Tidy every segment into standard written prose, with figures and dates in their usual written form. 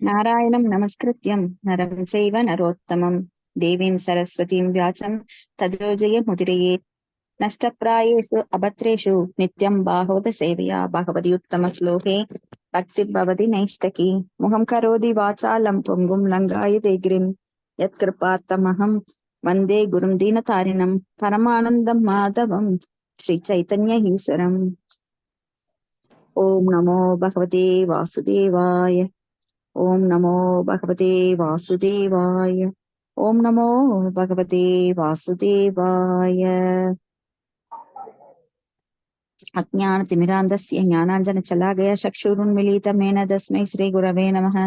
नारायणं नमस्कृत्यं नरं चैव नरोत्तमं देवीं सरस्वतीं व्याचं ततो जयमुदीरयेत्। नष्टप्रायेषु अभद्रेषु नित्यं बाहोद सेवया भगवति उत्तमश्लोके भक्तिर्भवति नैष्टकी। मुखं करोति वाचालं पुङ्गुं लङ्घायते गिरिं यत्कृपात्तमहं वन्दे गुरुं दीनतारिणं परमानन्दं माधवं श्रीचैतन्य ईश्वरम्। ॐ नमो भगवते वासुदेवाय। ओम नमो भगवते वासुदेवाय। ओम नमो भगवते वासुदेवाय। अज्ञानतिमिरान्धस्य ज्ञानाञ्जनशलाकया चक्षुरुन्मीलितमेन तस्मै श्रीगुरवे नमः।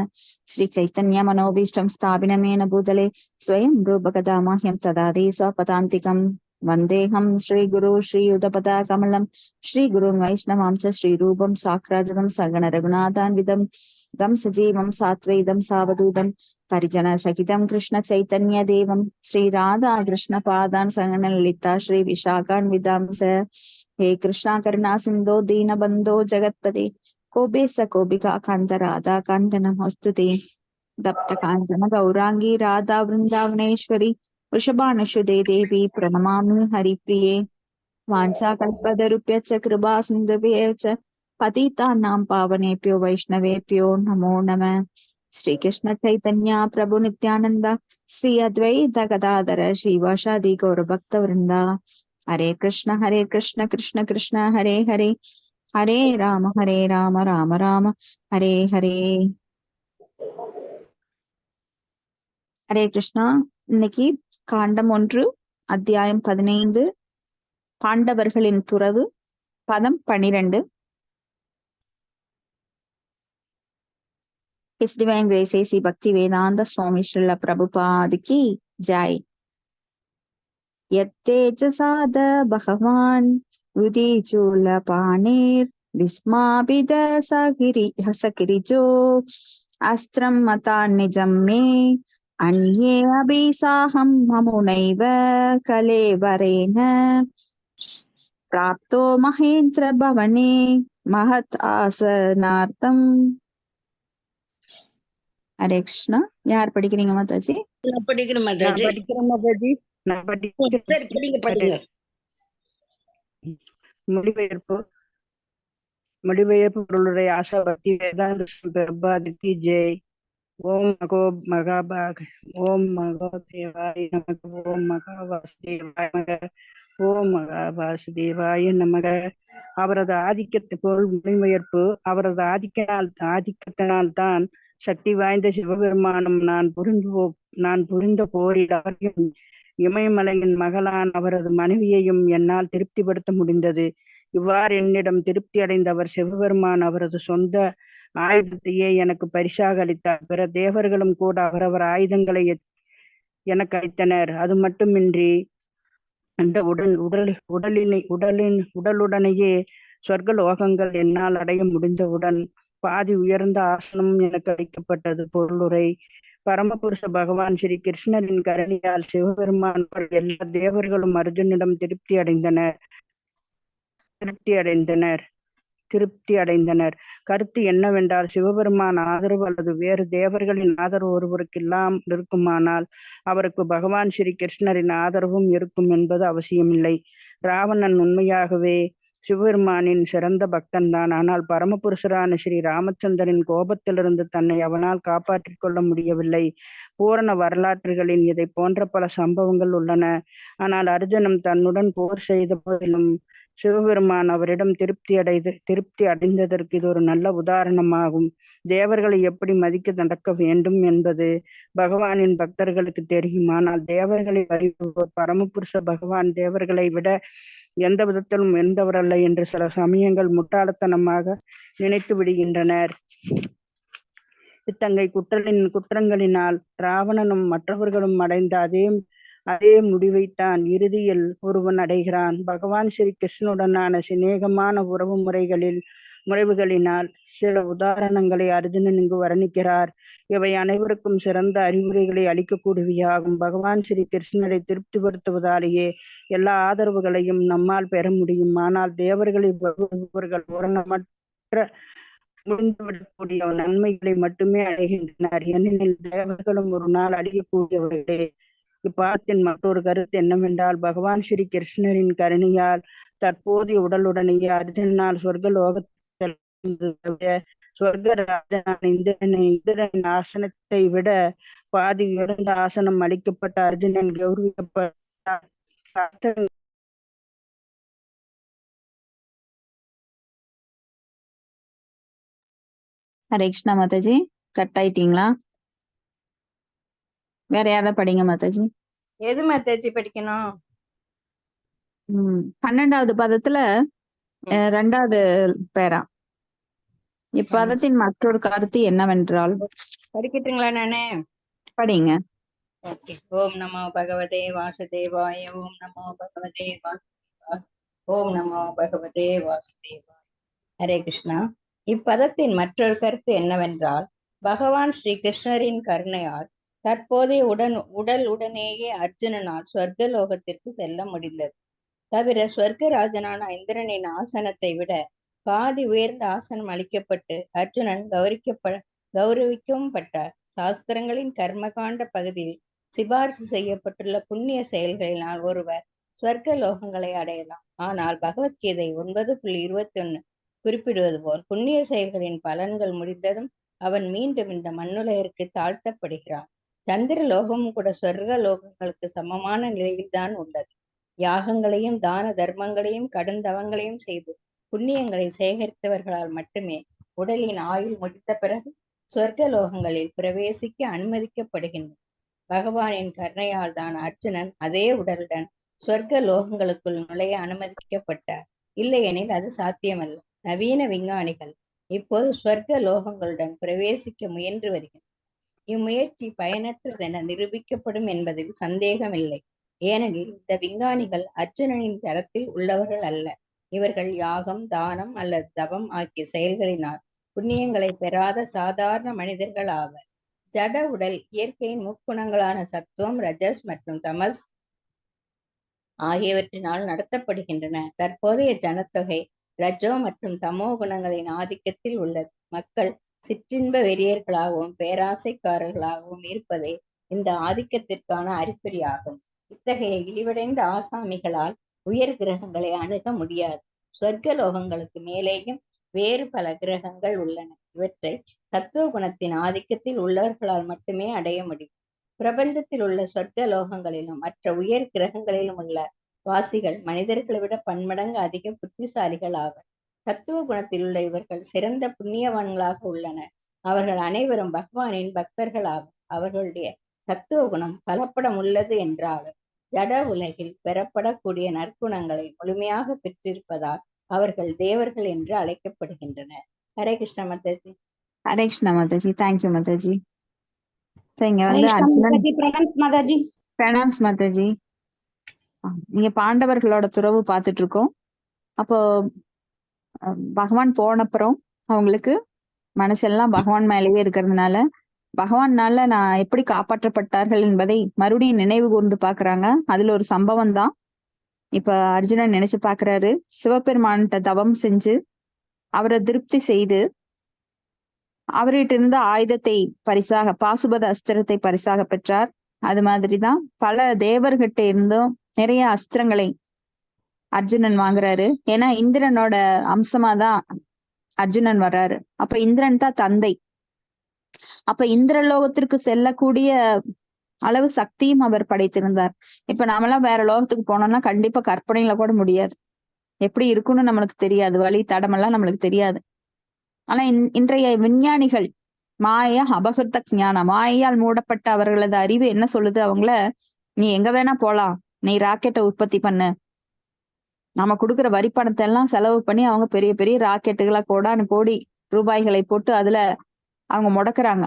श्रीचैतन्यमनोभीष्टं स्थापिनमेन भूतले स्वयं रूपकदा मह्यं ददाति स्वपदान्तिकं। वन्देऽहं श्रीगुरु श्रीयुतपदाकमलं श्रीगुरुन् वैष्णवांश्च श्रीरूपं साग्रजातं सगण रघुनाथान्वितं दं सजीवं सात्वैतं सावधूतं परिजनसहितं कृष्णचैतन्यदेवं श्रीराधा कृष्णपादान् सगण ललिता श्रीविशाखान्वितांश्च। हे कृष्णा करुणा सिंधो दीनबंधो जगत्पते कोपेश कोपिका कांत राधा कांत नमोस्तुते। दप्त कांचन गौरांगी राधा वृंदावनेश्वरी वृषभानुसुते देवी प्रणमामि हरिप्रिये। वाञ्छाकल्पतरुभ्यश्च कृपा सिन्धुभ्यश्च पतितानां पावनेभ्यो वैष्णवेभ्यो नमो नमः। श्रीकृष्ण चैतन्य प्रभु नित्यानंद श्री अद्वैत गदाधर श्रीवासादि गौरभक्तवृंदा। हरे कृष्ण कृष्ण कृष्ण हरे हरे हरे राम राम राम हरे हरे। ஹரே கிருஷ்ணா. இன்னைக்கு காண்டம் 1 அத்தியாயம் 15 பாண்டவர்களின் துறவு பதம் 12. His Divine Grace A.C. Bhaktivedanta Swami Srila Prabhupada ki jai. यत्ते च साध भगवान् उदिचूलपाणिर् विस्मापित सगिरिजो अस्त्रं मता निजं मे अन्ये अभिसाहं ममुनैव कलेवरेण प्राप्तो महेन्द्र भवने महत् आसनार्थम्. हरे कृष्णा. यार படிக்கிறீங்க மாதாஜி? நான் படிக்கிறேன் நான் மாதாஜி. படிக்கிறேன் மாதாஜி. நான் படிக்கிறேன். சரி, படிங்க. மொழிபெயர்ப்பு பொருளுடைய ஆஷா பக்தி வேதாந்த பிரபாதிக்கு ஜெய். ஓம் மகாபாக ஓம் மகாதேவாய நமக. ஓம் மகாவாசுதேவாய நமக. ஓம் மகாவாசுதேவாய நமக. அவரது ஆதிக்கத்தை பொருள் மொழிபெயர்ப்பு. அவரது ஆதிக்கத்தினால் தான் சக்தி வாய்ந்த சிவபெருமானும் நான் புரிந்த போரில் அவரையும் இமயமலையின் மகளான் அவரது மனைவியையும் என்னால் திருப்திப்படுத்த முடிந்தது. இவ்வாறு என்னிடம் திருப்தி அடைந்தவர் சிவபெருமான் அவரது சொந்த ஆயுதத்தையே எனக்கு பரிசாக அளித்தார். பிற தேவர்களும் கூட அவரவர் ஆயுதங்களை எனக்கு அளித்தனர். அது மட்டுமின்றி அந்த உடலுடனேயே சொர்க்கலோகங்கள் என்னால் அடைய முடிந்தவுடன் பாதி உயர்ந்த ஆசனமும் எனக்கு அளிக்கப்பட்டது. பொருளுரை. பரமபுருஷ பகவான் ஸ்ரீ கிருஷ்ணரின் கருணையால் சிவபெருமான் எல்லா தேவர்களும் அர்ஜுனிடம் திருப்தி அடைந்தனர். கருத்து என்னவென்றால், சிவபெருமான் ஆதரவு அல்லது வேறு தேவர்களின் ஆதரவு ஒருவருக்கு இல்லாமல் இருக்குமானால் அவருக்கு பகவான் ஸ்ரீ கிருஷ்ணரின் ஆதரவும் இருக்கும் என்பது அவசியமில்லை. ராவணன் உண்மையாகவே சிவபெருமானின் சிறந்த பக்தன் தான். ஆனால் பரமபுருஷரான ஸ்ரீ ராமச்சந்திரனின் கோபத்திலிருந்து தன்னை அவனால் காப்பாற்றிக் கொள்ள முடியவில்லை. பூரண வரலாற்றுகளில் இதை போன்ற பல சம்பவங்கள் உள்ளன. ஆனால் அர்ஜுனன் தன்னுடன் போர் செய்த போதிலும் சிவபெருமான் அவரிடம் திருப்தி அடைந்ததற்கு இது ஒரு நல்ல உதாரணமாகும். தேவர்களை எப்படி மதிக்க நடக்க வேண்டும் என்பது பகவானின் பக்தர்களுக்கு தெரியும். ஆனால் தேவர்களை வழிபடுவோர் பரமபுருஷ பகவான் தேவர்களை விட எந்த விதத்திலும் உயர்ந்தவரல்ல என்று சில சமயங்கள் முட்டாளத்தனமாக நினைத்து விடுகின்றனர். இத்தங்கை குற்றங்களினால் ராவணனும் மற்றவர்களும் அடைந்த அதே முடிவைத்தான் இறுதியில் ஒருவன் அடைகிறான். பகவான் ஸ்ரீ கிருஷ்ணனுடனான சிநேகமான முறைவுகளினால் சில உதாரணங்களை அர்ஜுனன் இங்கு வர்ணிக்கிறார். இவை அனைவருக்கும் சிறந்த அறிவுரைகளை அளிக்கக்கூடியவையாகும். பகவான் ஸ்ரீ கிருஷ்ணரை திருப்திப்படுத்துவதாலேயே எல்லா ஆதரவுகளையும் நம்மால் பெற முடியும். ஆனால் தேவர்களை பூரணமற்ற முடிந்துவிடக்கூடிய நன்மைகளை மட்டுமே அடைகின்றனர். ஏனெனில் தேவர்களும் ஒரு நாள் அழியக்கூடியவர்களே. இப்பாடத்தின் மற்றொரு கருத்து என்னவென்றால், பகவான் ஸ்ரீ கிருஷ்ணரின் கருணையால் தற்போதைய உடலுடனேயே அர்ஜுனனால் சொர்க்கலோகத்தில் சொர்க்கராஜனான இந்திரனின் ஆசனத்தை விட பாதி உயர்ந்த ஆசனம் அளிக்கப்பட்ட அர்ஜுனன் கௌரவிக்கப்பட்டார். ஹரே கிருஷ்ணா மாதாஜி. கட் ஆயிட்டீங்களா? வேற யாராவது படிங்க மாதாஜி. எது மாதாஜி படிக்கணும்? 12வது பதத்துல 2வது பேரா. இப்பதத்தின் மற்றொரு கருத்து என்னவென்றால், படிக்கட்டுங்களா நானு? படிங்க. ஓகே. ஓம் நமோ பகவதே வாசுதேவாய. ஓம் நமோ பகவதே வாசுதேவாய. ஓம் நமோ பகவதே வாசுதேவாய. ஹரே கிருஷ்ணா. இப்பதத்தின் மற்றொரு கருத்து என்னவென்றால், பகவான் ஸ்ரீ கிருஷ்ணரின் கருணையால் தற்போதைய உடலுடனேயே அர்ஜுனனால் சொர்க்கலோகத்திற்கு செல்ல முடிந்தது. தவிர சொர்க்கராஜனான இந்திரனின் ஆசனத்தை விட பாதி உயர்ந்த ஆசனம் அளிக்கப்பட்டு அர்ஜுனன் கௌரவிக்கவும் பட்டார். சாஸ்திரங்களின் கர்மகாண்ட பகுதியில் சிபாரிசு செய்யப்பட்டுள்ள புண்ணிய செயல்களினால் ஒருவர் ஸ்வர்க்க லோகங்களை அடையலாம். ஆனால் பகவத்கீதை 9.21 குறிப்பிடுவது போல் புண்ணிய செயல்களின் பலன்கள் முடிந்ததும் அவன் மீண்டும் இந்த மண்ணுலகிற்கு தாழ்த்தப்படுகிறான். சந்திர லோகமும் கூட ஸ்வர்க லோகங்களுக்கு சமமான நிலையில்தான் உள்ளது. யாகங்களையும் தான தர்மங்களையும் கடுந்தவங்களையும் செய்து புண்ணியங்களை சேகரித்தவர்களால் மட்டுமே உடலின் ஆயுள் முடித்த பிறகு சொர்க்க லோகங்களில் பிரவேசிக்க அனுமதிக்கப்படுகின்றனர். பகவானின் கருணையால் தான் அர்ஜுனன் அதே உடலுடன் சொர்க்க லோகங்களுக்குள் நுழைய அனுமதிக்கப்பட்டார். இல்லையெனில் அது சாத்தியமல்ல. நவீன விஞ்ஞானிகள் இப்போது சொர்க்க லோகங்களுடன் பிரவேசிக்க முயன்று வருகின்றனர். இம்முயற்சி பயனற்றதென நிரூபிக்கப்படும் என்பதில் சந்தேகமில்லை. ஏனெனில் இந்த விஞ்ஞானிகள் அர்ஜுனனின் தரத்தில் உள்ளவர்கள் அல்ல. இவர்கள் யாகம், தானம் அல்லது தவம் ஆகிய செயல்களினால் புண்ணியங்களை பெறாத சாதாரண மனிதர்கள் ஆவர். ஜட உடல் இயற்கையின் முக்குணங்களான சத்துவம், ரஜஸ் மற்றும் தமஸ் ஆகியவற்றினால் நடத்தப்படுகின்றன. தற்போதைய ஜனத்தொகை ரஜோ மற்றும் தமோ குணங்களின் ஆதிக்கத்தில் உள்ளது. மக்கள் சிற்றின்ப வெறியர்களாகவும் பேராசைக்காரர்களாகவும் இருப்பதே இந்த ஆதிக்கத்திற்கான அறிகுறியாகும். இத்தகைய இழிவடைந்த ஆசாமிகளால் உயர் கிரகங்களை அணுக முடியாது. சொர்க்க லோகங்களுக்கு மேலேயும் வேறு பல கிரகங்கள் உள்ளன. இவற்றை சத்துவ குணத்தின் ஆதிக்கத்தில் உள்ளவர்களால் மட்டுமே அடைய முடியும். பிரபஞ்சத்தில் உள்ள சொர்க்க லோகங்களிலும் மற்ற உயர் கிரகங்களிலும் உள்ள வாசிகள் மனிதர்களை விட பன்மடங்கு அதிக புத்திசாலிகள் ஆவர். தத்துவ குணத்தில் உள்ள இவர்கள் சிறந்த புண்ணியவான்களாக உள்ளனர். அவர்கள் அனைவரும் பகவானின் பக்தர்கள் ஆவர். அவர்களுடைய தத்துவ குணம் கலப்படம் உள்ளது என்றாலும் ஜட உலகில் பெறப்படக்கூடிய நற்குணங்களை முழுமையாக பெற்றிருப்பதால் அவர்கள் தேவர்கள் என்று அழைக்கப்படுகின்றனர். ஹரே கிருஷ்ண மாதாஜி. ஹரே கிருஷ்ணா மாதாஜி. தேங்க்யூ மாதாஜி. இங்க வந்து பிரணாம்ஸ் மாதாஜி. நீங்க பாண்டவர்களோட துறவு பார்த்துட்டு இருக்கோம். அப்போ பகவான் போனப்புறம் அவங்களுக்கு மனசெல்லாம் பகவான் மேலேயே இருக்கிறதுனால பகவான்னால நான் எப்படி காப்பாற்றப்பட்டார்கள் என்பதை மறுபடியும் நினைவு கூர்ந்து பாக்குறாங்க. அதுல ஒரு சம்பவம் தான் இப்ப அர்ஜுனன் நினைச்சு பாக்குறாரு. சிவபெருமான்கிட்ட தவம் செஞ்சு அவரை திருப்தி செய்து அவர்கிட்ட இருந்த ஆயுதத்தை பரிசாக, பாசுபத அஸ்திரத்தை பரிசாக பெற்றார். அது மாதிரிதான் பல தேவர்கிட்ட இருந்தும் நிறைய அஸ்திரங்களை அர்ஜுனன் வாங்குறாரு. ஏன்னா இந்திரனோட அம்சமாதான் அர்ஜுனன் வர்றாரு. அப்ப இந்திரன் தான் தந்தை. அப்ப இந்திரலோகத்திற்கு செல்லக்கூடிய அளவு சக்தியும் அவர் படைத்திருந்தார். இப்ப நாமெல்லாம் வேற லோகத்துக்கு போனோம்னா கண்டிப்பா கற்பனையில கூட முடியாது. எப்படி இருக்குன்னு நம்மளுக்கு தெரியாது. வழி தடமெல்லாம் நம்மளுக்கு தெரியாது. ஆனா இன்றைய விஞ்ஞானிகள் மாயா அபகிருத்த ஞானம், மாயால் மூடப்பட்ட அவர்களது அறிவு என்ன சொல்லுது? அவங்கள நீ எங்க வேணா போலாம், நீ ராக்கெட்டை உற்பத்தி பண்ணு, நம்ம கொடுக்குற வரி பணத்தை எல்லாம் செலவு பண்ணி அவங்க பெரிய பெரிய ராக்கெட்டுகளை கோடானு கோடி ரூபாய்களை போட்டு அதுல அவங்க முடக்குறாங்க.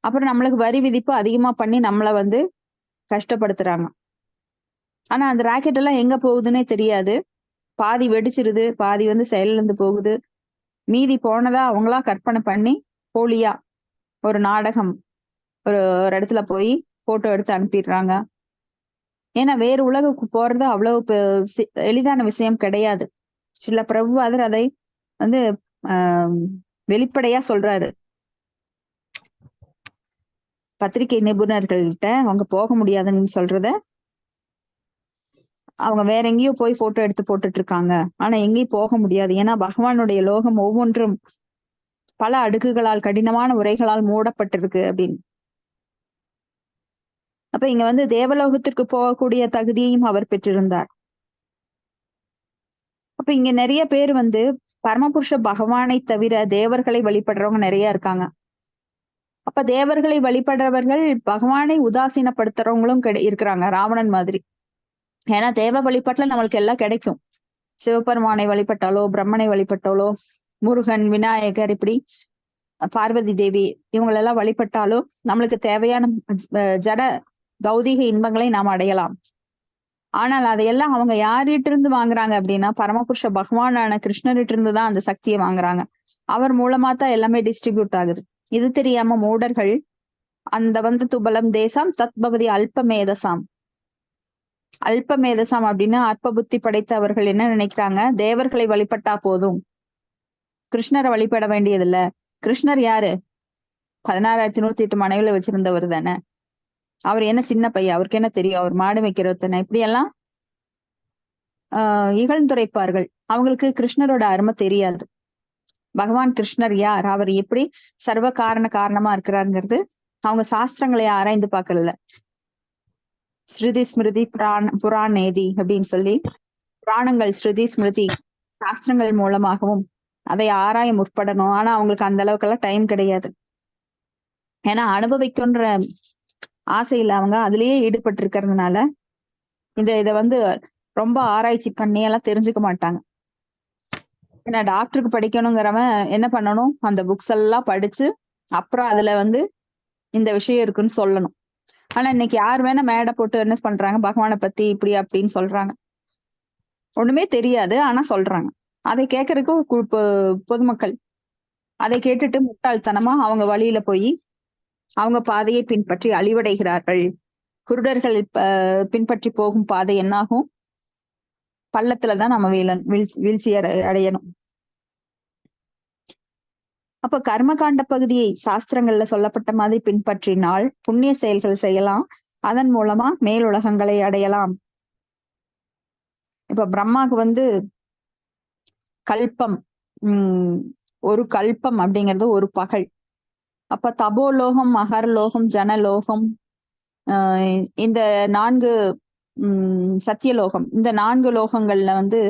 அப்புறம் நம்மளுக்கு வரி விதிப்பு அதிகமா பண்ணி நம்மள வந்து கஷ்டப்படுத்துறாங்க. ஆனா அந்த ராக்கெட் எல்லாம் எங்க போகுதுன்னே தெரியாது. பாதி வெடிச்சிருது, பாதி வந்து செயல்ல இருந்து போகுது. மீதி போனதா அவங்களா கற்பனை பண்ணி போலியா ஒரு நாடகம் ஒரு இடத்துல போய் போட்டோ எடுத்து அனுப்பிடுறாங்க. ஏன்னா வேறு உலகுக்கு போறது அவ்வளவு எளிதான விஷயம் கிடையாது. சில பிரபுவாதர் அதை வந்து வெளிப்படையா சொல்றாரு. பத்திரிகை நிபுணர்கள்கிட்ட அவங்க போக முடியாதுன்னு சொல்றத அவங்க வேற எங்கேயோ போய் போட்டோ எடுத்து போட்டுட்டு இருக்காங்க. ஆனா எங்கேயும் போக முடியாது. ஏன்னா பகவானுடைய லோகம் ஒவ்வொன்றும் பல அடுக்குகளால், கடினமான உரைகளால் மூடப்பட்டிருக்கு அப்படின்னு. அப்ப இங்க வந்து தேவலோகத்திற்கு போகக்கூடிய தகுதியையும் அவர் பெற்றிருந்தார். அப்ப இங்க நிறைய பேர் வந்து பரமபுருஷ பகவானை தவிர தேவர்களை வழிபடுறவங்க நிறைய இருக்காங்க. அப்ப தேவர்களை வழிபடுறவர்கள் பகவானை உதாசீனப்படுத்துறவங்களும் இருக்கிறாங்க, ராவணன் மாதிரி. ஏன்னா தேவ வழிபாட்டுல நம்மளுக்கு எல்லாம் கிடைக்கும். சிவபெருமானை வழிபட்டாலோ, பிரம்மனை வழிபட்டாலோ, முருகன், விநாயகர், இப்படி பார்வதி தேவி இவங்களெல்லாம் வழிபட்டாலோ நம்மளுக்கு தேவையான ஜட பௌதீக இன்பங்களை நாம் அடையலாம். ஆனால் அதையெல்லாம் அவங்க யார்கிட்ட இருந்து வாங்குறாங்க அப்படின்னா பரமபுருஷ பகவானான கிருஷ்ணர்கிட்ட இருந்து தான் அந்த சக்தியை வாங்குறாங்க. அவர் மூலமா தான் எல்லாமே டிஸ்ட்ரிபியூட் ஆகுது. இது தெரியாம மூடர்கள் அந்த வந்து துபலம் தேசம் தத்பவதி அல்பமேதசாம். அல்பமேதசாம் அப்படின்னா அற்ப புத்தி படைத்தவர்கள் என்ன நினைக்கிறாங்க, தேவர்களை வழிபட்டா போதும், கிருஷ்ணரை வழிபட வேண்டியதில்ல. கிருஷ்ணர் யாரு? 16,108 மனைவில வச்சிருந்தவர் தானே. அவர் என்ன சின்ன பையன், அவருக்கு என்ன தெரியும், அவர் மாடு வைக்கிறவர் தானே. இப்படியெல்லாம் இகழ்ந்துரைப்பார்கள். அவங்களுக்கு கிருஷ்ணரோட அருமை தெரியாது. பகவான் கிருஷ்ணர் யார், அவர் எப்படி சர்வ காரணமா இருக்கிறாருங்கிறது அவங்க சாஸ்திரங்களை ஆராய்ந்து பார்க்கல. ஸ்ருதி ஸ்மிருதி புராணேதி அப்படின்னு சொல்லி புராணங்கள், ஸ்ருதி ஸ்மிருதி சாஸ்திரங்கள் மூலமாகவும் அதை ஆராய முற்படணும். ஆனா அவங்களுக்கு அந்த அளவுக்கெல்லாம் டைம் கிடையாது. ஏன்னா அனுபவிக்கின்ற ஆசையில அவங்க அதுலயே ஈடுபட்டு இருக்கிறதுனால இதை வந்து ரொம்ப ஆராய்ச்சி பண்ணி எல்லாம் தெரிஞ்சுக்க மாட்டாங்க. ஏன்னா டாக்டருக்கு படிக்கணுங்கிறவன் என்ன பண்ணணும், அந்த புக்ஸ் எல்லாம் படிச்சு அப்புறம் அதுல வந்து இந்த விஷயம் இருக்குன்னு சொல்லணும். ஆனா இன்னைக்கு யார் வேணா மேடை போட்டு என்ன பண்றாங்க, பகவானை பத்தி இப்படி அப்படின்னு சொல்றாங்க. ஒண்ணுமே தெரியாது ஆனா சொல்றாங்க. அதை கேட்கறதுக்கு பொதுமக்கள் அதை கேட்டுட்டு முட்டாள்தனமா அவங்க வழியில போய் அவங்க பாதையை பின்பற்றி அழிவடைகிறார்கள். குருடர்கள் பின்பற்றி போகும் பாதை என்னாகும், பள்ளத்துலதான் நம்ம வீழ்ச்சி அடையணும். அப்ப கர்மகாண்ட பகுதியை சாஸ்திரங்கள்ல சொல்லப்பட்ட மாதிரி பின்பற்றினால் புண்ணிய செயல்கள் செய்யலாம், அதன் மூலமா மேலுலகங்களை அடையலாம். இப்ப பிரம்மாவுக்கு வந்து கல்பம், ஒரு கல்பம் அப்படிங்கிறது ஒரு பகல். அப்ப தபோலோகம், மகர்லோகம், ஜனலோகம், இந்த 4 சத்தியலோகம், இந்த 4 லோகங்கள்ல வந்து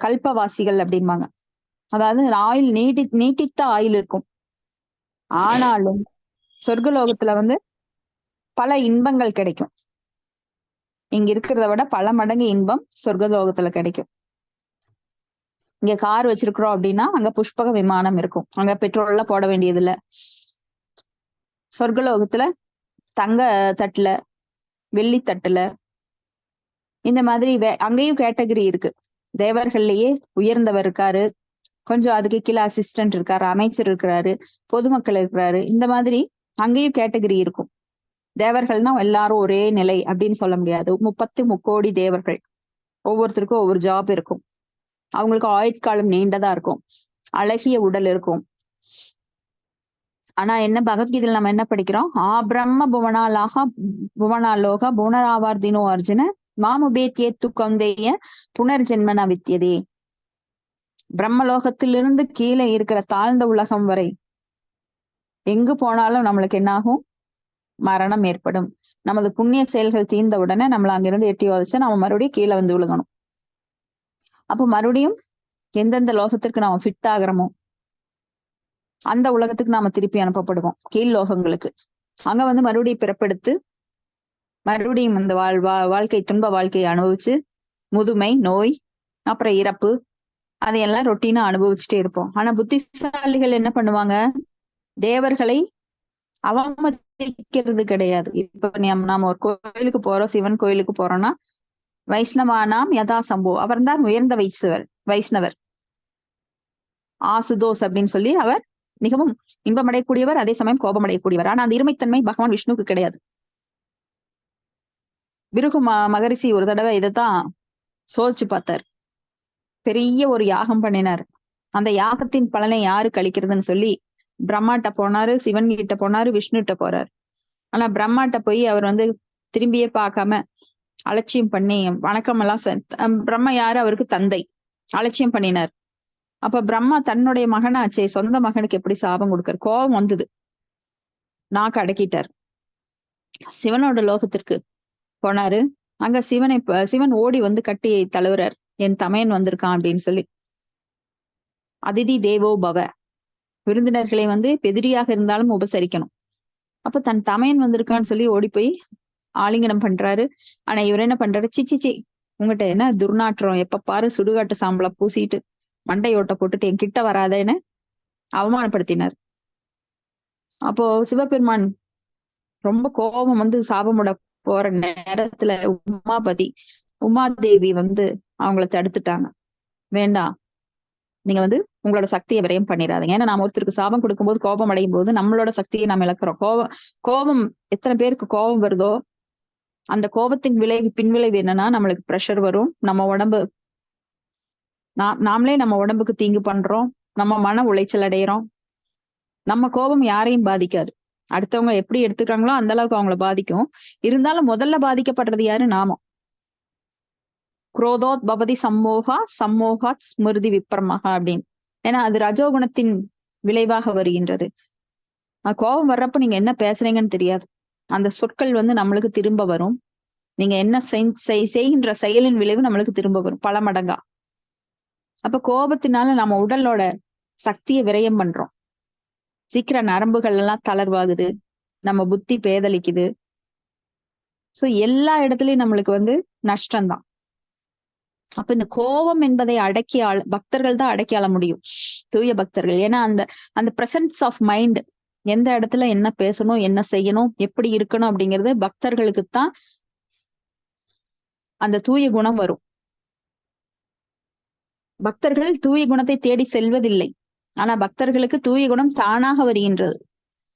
கல்பவாசிகள் அப்படிம்பாங்க. அதாவது ஆயுள் நீட்டித்த ஆயுள் இருக்கும். ஆனாலும் சொர்க்கலோகத்துல வந்து பல இன்பங்கள் கிடைக்கும். இங்க இருக்கிறத விட பல மடங்கு இன்பம் சொர்க்கலோகத்துல கிடைக்கும். இங்க கார் வச்சிருக்கிறோம் அப்படின்னா அங்க புஷ்பக விமானம் இருக்கும், அங்க பெட்ரோல் எல்லாம் போட வேண்டியது இல்ல. சொர்க்கலோகத்துல தங்க தட்டுல, வெள்ளி தட்டுல, இந்த மாதிரி அங்கேயும் கேட்டகரி இருக்கு. தேவர்கள்லயே உயர்ந்தவர் இருக்காரு, கொஞ்சம் அதுக்கு கீழே அசிஸ்டன்ட் இருக்காரு, அமைச்சர் இருக்கிறாரு, பொதுமக்கள் இருக்கிறாரு. இந்த மாதிரி அங்கேயும் கேட்டகரி இருக்கும். தேவர்கள்னா எல்லாரும் ஒரே நிலை அப்படின்னு சொல்ல முடியாது. 33 கோடி தேவர்கள், ஒவ்வொருத்தருக்கும் ஒவ்வொரு ஜாப் இருக்கும். அவங்களுக்கு ஆயுட்காலம் நீண்டதா இருக்கும், அழகிய உடல் இருக்கும். ஆனா என்ன பகவத்கீதையில நம்ம என்ன படிக்கிறோம், பிரம்ம புவனாலோக புவனராவார்த்தினோ அர்ஜுன மாமுபேத்தியேத்து கௌந்தேய புனர்ஜென்மன வித்தியதே. பிரம்மலோகத்திலிருந்து கீழே இருக்கிற தாழ்ந்த உலகம் வரை எங்கு போனாலும் நம்மளுக்கு என்னாகும், மரணம் ஏற்படும். நமது புண்ணிய செயல்கள் தீர்ந்த உடனே நம்மள அங்கிருந்து எட்டி உதைச்சு நம்ம மறுபடியும் கீழே வந்து விழுகணும். அப்போ மறுபடியும் எந்தெந்த லோகத்திற்கு நாம ஃபிட் ஆகிறோமோ அந்த உலகத்துக்கு நாம திருப்பி அனுப்பப்படுவோம், கீழ் லோகங்களுக்கு. அங்க வந்து மறுபடியும் பிறப்பெடுத்து மறுபடியும் இந்த வாழ்க்கை, துன்ப வாழ்க்கையை அனுபவிச்சு முதுமை, நோய், அப்புறம் இறப்பு, அதையெல்லாம் ரொட்டீனா அனுபவிச்சுட்டே இருப்போம். ஆனா புத்திசாலிகள் என்ன பண்ணுவாங்க, தேவர்களை அவமதிக்கிறது கிடையாது. இப்ப நாம ஒரு கோயிலுக்கு போறோம், சிவன் கோயிலுக்கு போறோம்னா வைஷ்ணவானாம் யதா சம்போ, அவர் தான் உயர்ந்த வைஷ்ணவர். ஆசுதோஸ் அப்படின்னு சொல்லி அவர் மிகவும் இன்பமடையக்கூடியவர், அதே சமயம் கோபமடையக்கூடியவர். ஆனா அந்த இருமைத்தன்மை பகவான் விஷ்ணுவுக்கு கிடையாது. பிருகு மகரிஷி ஒரு தடவை இதைத்தான் சோதிச்சு பார்த்தார். பெரிய ஒரு யாகம் பண்ணினார். அந்த யாகத்தின் பலனை யாரு கழிக்கிறதுன்னு சொல்லி பிரம்மாட்ட போனாரு, சிவன் கிட்ட போனாரு, விஷ்ணுகிட்ட போறாரு. ஆனா பிரம்மாட்ட போய் அவர் வந்து திரும்பியே பார்க்காம அலட்சியம் பண்ணி வணக்கம் எல்லாம் பிரம்மா யாரு? அவருக்கு தந்தை. அலட்சியம் பண்ணினார். அப்ப பிரம்மா தன்னுடைய மகனாச்சே, சொந்த மகனுக்கு எப்படி சாபம் கொடுக்காரு? கோபம் வந்தது, நாக்கு அடக்கிட்டார். சிவனோட லோகத்திற்கு போனாரு. அங்க சிவன் ஓடி வந்து கட்டி தழுவுறார், என் தமையன் வந்திருக்கான் அப்படின்னு சொல்லி. அதிதி தேவோ பவ, விருந்தினர்களை வந்து பெதிரியாக இருந்தாலும் உபசரிக்கணும். அப்ப தன் தமையன் வந்திருக்கான்னு சொல்லி ஓடி போய் ஆலிங்கனம் பண்றாரு. ஆனா இவர் என்ன பண்றாரு? சிச்சி உங்ககிட்ட என்ன துர்நாற்றம், எப்ப பாரு சுடுகாட்டு சாம்பலை பூசிட்டு மண்டையோட்ட போட்டுட்டு என் கிட்ட வராதேன்னு அவமானப்படுத்தினார். அப்போ சிவபெருமான் ரொம்ப கோபம் வந்து சாபமுட போற நேரத்துல உமாதேவி வந்து அவங்கள தடுத்துட்டாங்க. வேண்டாம், நீங்க வந்து உங்களோட சக்தியை விரயம் பண்ணிடாதீங்க. ஏன்னா நாம ஒருத்தருக்கு சாபம் கொடுக்கும்போது, கோபம் அடையும் போது நம்மளோட சக்தியை நம்ம இழக்கிறோம். கோபம் எத்தனை பேருக்கு கோபம் வருதோ அந்த கோபத்தின் பின்விளைவு என்னன்னா நம்மளுக்கு ப்ரெஷர் வரும், நம்ம உடம்பு நாமளே நம்ம உடம்புக்கு தீங்கு பண்றோம், நம்ம மன உளைச்சல் அடைகிறோம். நம்ம கோபம் யாரையும் பாதிக்காது, அடுத்தவங்க எப்படி எடுத்துக்கிறாங்களோ அந்த அளவுக்கு அவங்கள பாதிக்கும். இருந்தாலும் முதல்ல பாதிக்கப்படுறது யாரு? நாம. குரோதோத் பவதி சம்மோகாத் ஸ்மிருதி விப்ரமஹா அப்படின்னு. ஏன்னா அது ரஜோகுணத்தின் விளைவாக வருகின்றது. கோபம் வர்றப்ப நீங்க என்ன பேசுறீங்கன்னு தெரியாது, அந்த சொற்கள் வந்து நம்மளுக்கு திரும்ப வரும். நீங்க என்ன செய்கின்ற செயலின் விளைவு நம்மளுக்கு திரும்ப வரும் பல மடங்கா. அப்ப கோபத்தினால நம்ம உடலோட சக்தியை விரயம் பண்றோம். சீக்கிரம் நரம்புகள் எல்லாம் தளர்வாகுது, நம்ம புத்தி பேதலிக்குது. சோ எல்லா இடத்துலயும் நம்மளுக்கு வந்து நஷ்டம்தான். அப்ப இந்த கோபம் என்பதை பக்தர்கள் தான் அடக்கி ஆள முடியும், தூய பக்தர்கள். ஏன்னா அந்த பிரசன்ஸ் ஆஃப் மைண்ட், எந்த இடத்துல என்ன பேசணும், என்ன செய்யணும், எப்படி இருக்கணும் அப்படிங்கிறது பக்தர்களுக்குத்தான் அந்த தூய குணம் வரும். பக்தர்கள் தூய குணத்தை தேடி செல்வதில்லை, ஆனா பக்தர்களுக்கு தூய குணம் தானாக வருகின்றது.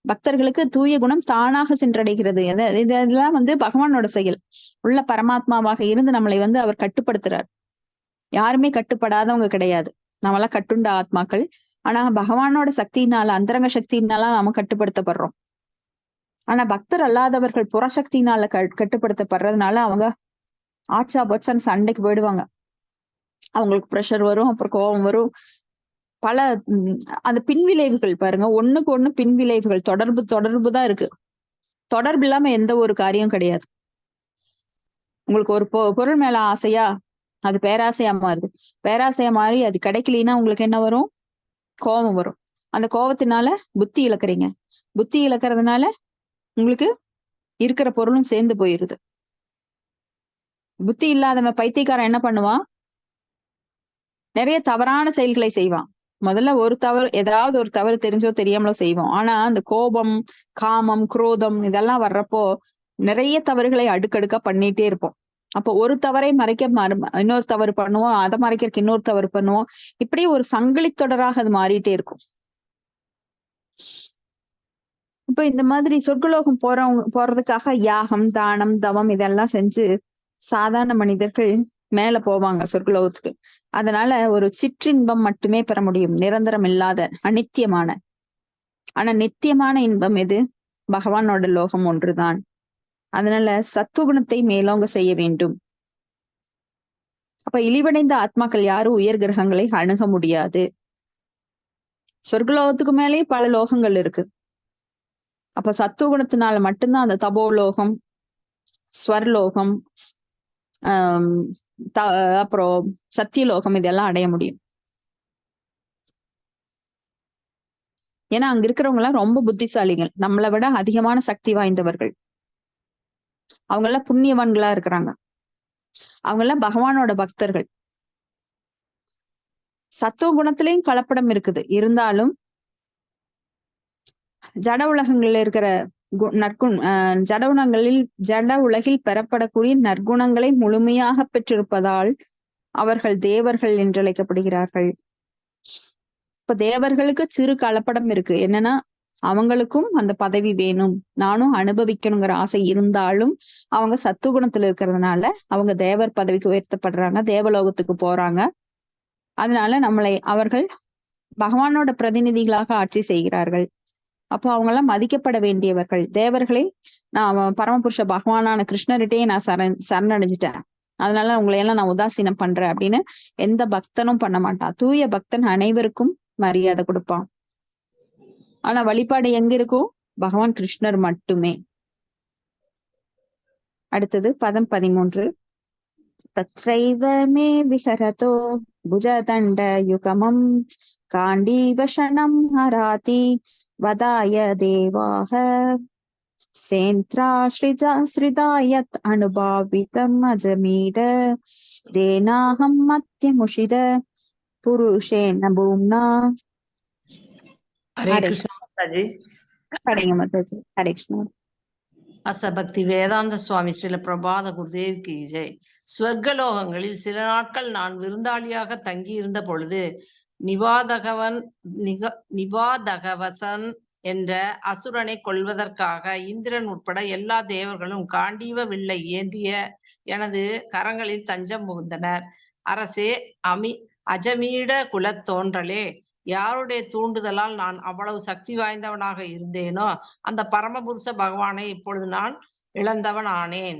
பக்தர்களுக்கு தூய குணம் தானாக சென்றடைகிறது. இதெல்லாம் வந்து பகவானோட செயல். உள்ள பரமாத்மாவாக இருந்து நம்மளை வந்து அவர் கட்டுப்படுத்துறார். யாருமே கட்டுப்படாதவங்க கிடையாது, நம்மளாம் கட்டுண்ட ஆத்மாக்கள். ஆனா பகவானோட சக்தியினால, அந்தரங்க சக்தியினால நாம கட்டுப்படுத்தப்படுறோம். ஆனா பக்தர் அல்லாதவர்கள் புறசக்தியினால கட்டுப்படுத்தப்படுறதுனால அவங்க ஆச்சா போச்சான்னு சண்டைக்கு போயிடுவாங்க. அவங்களுக்கு ப்ரெஷர் வரும், அப்புறம் கோபம் வரும். பல அந்த பின்விளைவுகள் பாருங்க, ஒண்ணுக்கு ஒண்ணு பின்விளைவுகள், தொடர்பு தான் இருக்கு. தொடர்பு இல்லாம எந்த ஒரு காரியம் கிடையாது. உங்களுக்கு ஒரு பொருள் மேல ஆசையா, அது பேராசையா மாறுது. பேராசையா மாறி அது கிடைக்கலன்னா உங்களுக்கு என்ன வரும்? கோபம் வரும். அந்த கோபத்தினால புத்தி இழக்கிறீங்க. புத்தி இழக்கிறதுனால உங்களுக்கு இருக்கிற பொருளும் சேர்ந்து போயிருது. புத்தி இல்லாதவன் பைத்தியக்காரன் என்ன பண்ணுவான்? நிறைய தவறான செயல்களை செய்வான். முதல்ல ஏதாவது ஒரு தவறு தெரிஞ்சோ தெரியாமலோ செய்வோம். ஆனா அந்த கோபம், காமம், குரோதம் இதெல்லாம் வர்றப்போ நிறைய தவறுகளை அடுக்கடுக்கா பண்ணிட்டே இருப்போம். அப்போ ஒரு தவறை மறைக்க இன்னொரு தவறு பண்ணுவோம், அதை மறைக்கிறதுக்கு இன்னொரு தவறு பண்ணுவோம். இப்படி ஒரு சங்கிலி தொடராக அது மாறிட்டே இருக்கும். இப்ப இந்த மாதிரி சொர்க்கலோகம் போறதுக்காக யாகம், தானம், தவம் இதெல்லாம் செஞ்சு சாதாரண மனிதர்கள் மேல போவாங்க சொர்க்கலோகத்துக்கு. அதனால ஒரு சிற்றின்பம் மட்டுமே பெற முடியும், நிரந்தரம் இல்லாத அநித்தியமான. ஆனா நித்தியமான இன்பம் எது? பகவானோட லோகம் ஒன்றுதான். அதனால சத்துவகுணத்தை மேலோங்க செய்ய வேண்டும். அப்ப இழிவடைந்த ஆத்மாக்கள் யாரும் உயர் கிரகங்களை அணுக முடியாது. சொர்க்கலோகத்துக்கு மேலேயே பல லோகங்கள் இருக்கு. அப்ப சத்துவகுணத்தினால மட்டும்தான் அந்த தபோலோகம், ஸ்வர்லோகம், அப்புறம் சத்தியலோகம் இதெல்லாம் அடைய முடியும். ஏன்னா அங்க இருக்கிறவங்க எல்லாம் ரொம்ப புத்திசாலிகள், நம்மளை விட அதிகமான சக்தி வாய்ந்தவர்கள். அவங்க எல்லாம் புண்ணியவான்களா இருக்கிறாங்க. அவங்க எல்லாம் பகவானோட பக்தர்கள். சத்துவ குணத்திலையும் கலப்படம் இருக்குது. இருந்தாலும் ஜட உலகங்கள்ல இருக்கிற ஜட உலகில் பெறப்படக்கூடிய நற்குணங்களை முழுமையாக பெற்றிருப்பதால் அவர்கள் தேவர்கள் என்று அழைக்கப்படுகிறார்கள். இப்ப தேவர்களுக்கு சிறு கலப்படம் இருக்கு. என்னன்னா அவங்களுக்கும் அந்த பதவி வேணும், நானும் அனுபவிக்கணுங்கிற ஆசை இருந்தாலும் அவங்க சத்துவகுணத்துல இருக்கிறதுனால அவங்க தேவர் பதவிக்கு உயர்த்தப்படுறாங்க, தேவலோகத்துக்கு போறாங்க. அதனால அவர்கள் பகவானோட பிரதிநிதிகளாக ஆட்சி செய்கிறார்கள். அப்போ அவங்க எல்லாம் மதிக்கப்பட வேண்டியவர்கள். தேவர்களை நான் பரமபுருஷ பகவானான கிருஷ்ணர்கிட்டயே நான் சரணடைஞ்சிட்டேன், அதனால உங்களை எல்லாம் நான் உதாசீனம் பண்றேன் அப்படின்னு எந்த பக்தனும் பண்ண மாட்டான். தூய பக்தன் அனைவருக்கும் மரியாதை கொடுப்பான். ஆனா வழிபாடு எங்க இருக்கும்? பகவான் கிருஷ்ணர் மட்டுமே. அடுத்தது பதம் 13. தத்ரைவ மே விஹரதோ புஜதண்ட யுகமம் காண்டீவசனம் ஹராதி வதாய தேவாக சேந்த்ராஸ்ரிதாயத் அனுபாவிதம் அஜமீட தேனாஹம் மத்யமுஷித புருஷேன பூம்னா. हरे ஹரே कृष्ण माताजी। ஹரேங்க மாதாஜி. ஹரே கிருஷ்ணா. அச பக்தி வேதாந்த சுவாமி ஸ்ரீல பிரபாத குருதேவ் கி ஜெய். ஸ்வர்கலோகங்களில் சில நாட்கள் நான் விருந்தாளியாக தங்கி இருந்த பொழுது நிபாதகவசன் என்ற அசுரனை கொல்வதற்காக இந்திரன் உட்பட எல்லா தேவர்களும் காண்டீவ வில்லை ஏந்திய எனது கரங்களில் தஞ்சம் புகுந்தனர். அரசே, அஜமீட குலத் தோன்றலே, யாருடைய தூண்டுதலால் நான் அவ்வளவு சக்தி வாய்ந்தவனாக இருந்தேனோ அந்த பரமபுருஷ பகவானை இப்பொழுது நான் இழந்தவன் ஆனேன்.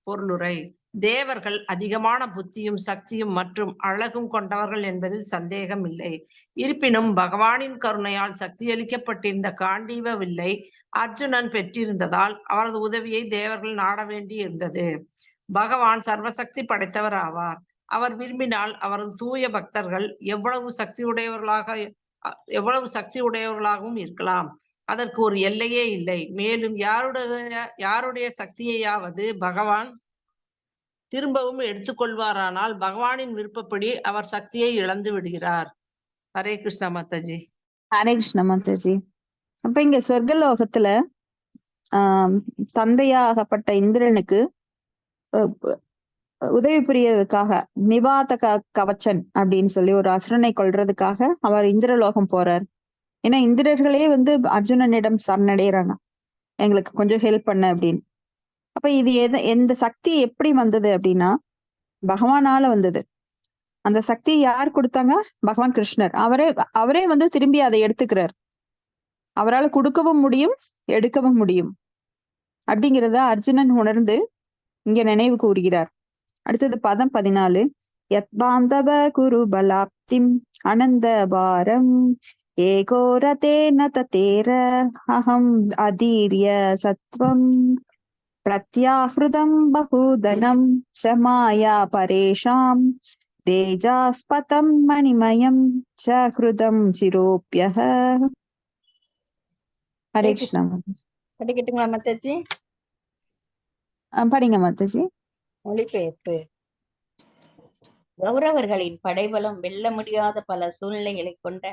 பொருளுரை: தேவர்கள் அதிகமான புத்தியும் சக்தியும் மற்றும் அழகும் கொண்டவர்கள் என்பதில் சந்தேகம் இல்லை. இருப்பினும் பகவானின் கருணையால் சக்தியளிக்கப்பட்டிருந்த காண்டீவ வில்லை அர்ஜுனன் பெற்றிருந்ததால் அவரது உதவியை தேவர்கள் நாட வேண்டி இருந்தது. பகவான் சர்வசக்தி படைத்தவர் ஆவார். அவர் விரும்பினால் அவரது தூய பக்தர்கள் எவ்வளவு சக்தி உடையவர்களாகவும் இருக்கலாம். அதற்கு ஒரு எல்லையே இல்லை. மேலும் யாருடைய சக்தியையாவது பகவான் திரும்பவும் எடுத்துக்கொள்வாரானால் பகவானின் விருப்பப்படி அவர் சக்தியை இழந்து விடுகிறார். ஹரே கிருஷ்ணா மாதாஜி. ஹரே கிருஷ்ண மாதாஜி. அப்ப இங்க சொர்க்கலோகத்துல தந்தையாகப்பட்ட இந்திரனுக்கு உதவி புரியறதுக்காக நிவாதக கவச்சன் அப்படின்னு சொல்லி ஒரு அசுரனை கொல்றதுக்காக அவர் இந்திரலோகம் போறார். ஏன்னா இந்திரர்களே அர்ஜுனனிடம் சரணடைறாங்க, எங்களுக்கு கொஞ்சம் ஹெல்ப் பண்ண அப்படின்னு. அப்ப இது எந்த சக்தி எப்படி வந்தது அப்படின்னா பகவானால வந்தது. அந்த சக்தி யார் கொடுத்தாங்க? பகவான் கிருஷ்ணர். அவரே திரும்பி அதை எடுத்துக்கிறார். அவரால் கொடுக்கவும் முடியும், எடுக்கவும் முடியும் அப்படிங்கிறத அர்ஜுனன் உணர்ந்து இங்க நினைவு கூறுகிறார். அடுத்தது பதம் 14. யத்பாந்தவ குரு பலாப்திம் அனந்த பாரம் ஏகோரதேன ததேர அஹம் அதீர்ய சத்வம் பிரத்யாஹ்ருதம் பஹூதனம் சமாயா பரேஷாம் தேஜாஸ்பதம் மணிமயம் ச ஹ்ருதம் சிரோப்யஹ. ஹரே கிருஷ்ணா. படிக்கட்டுங்களா மாதாஜி? படிங்க மாதாஜி. மொழிபெயர்ப்பு. கௌரவர்களின் படைபலம் வெல்ல முடியாத பல சூழ்நிலைகளை கொண்ட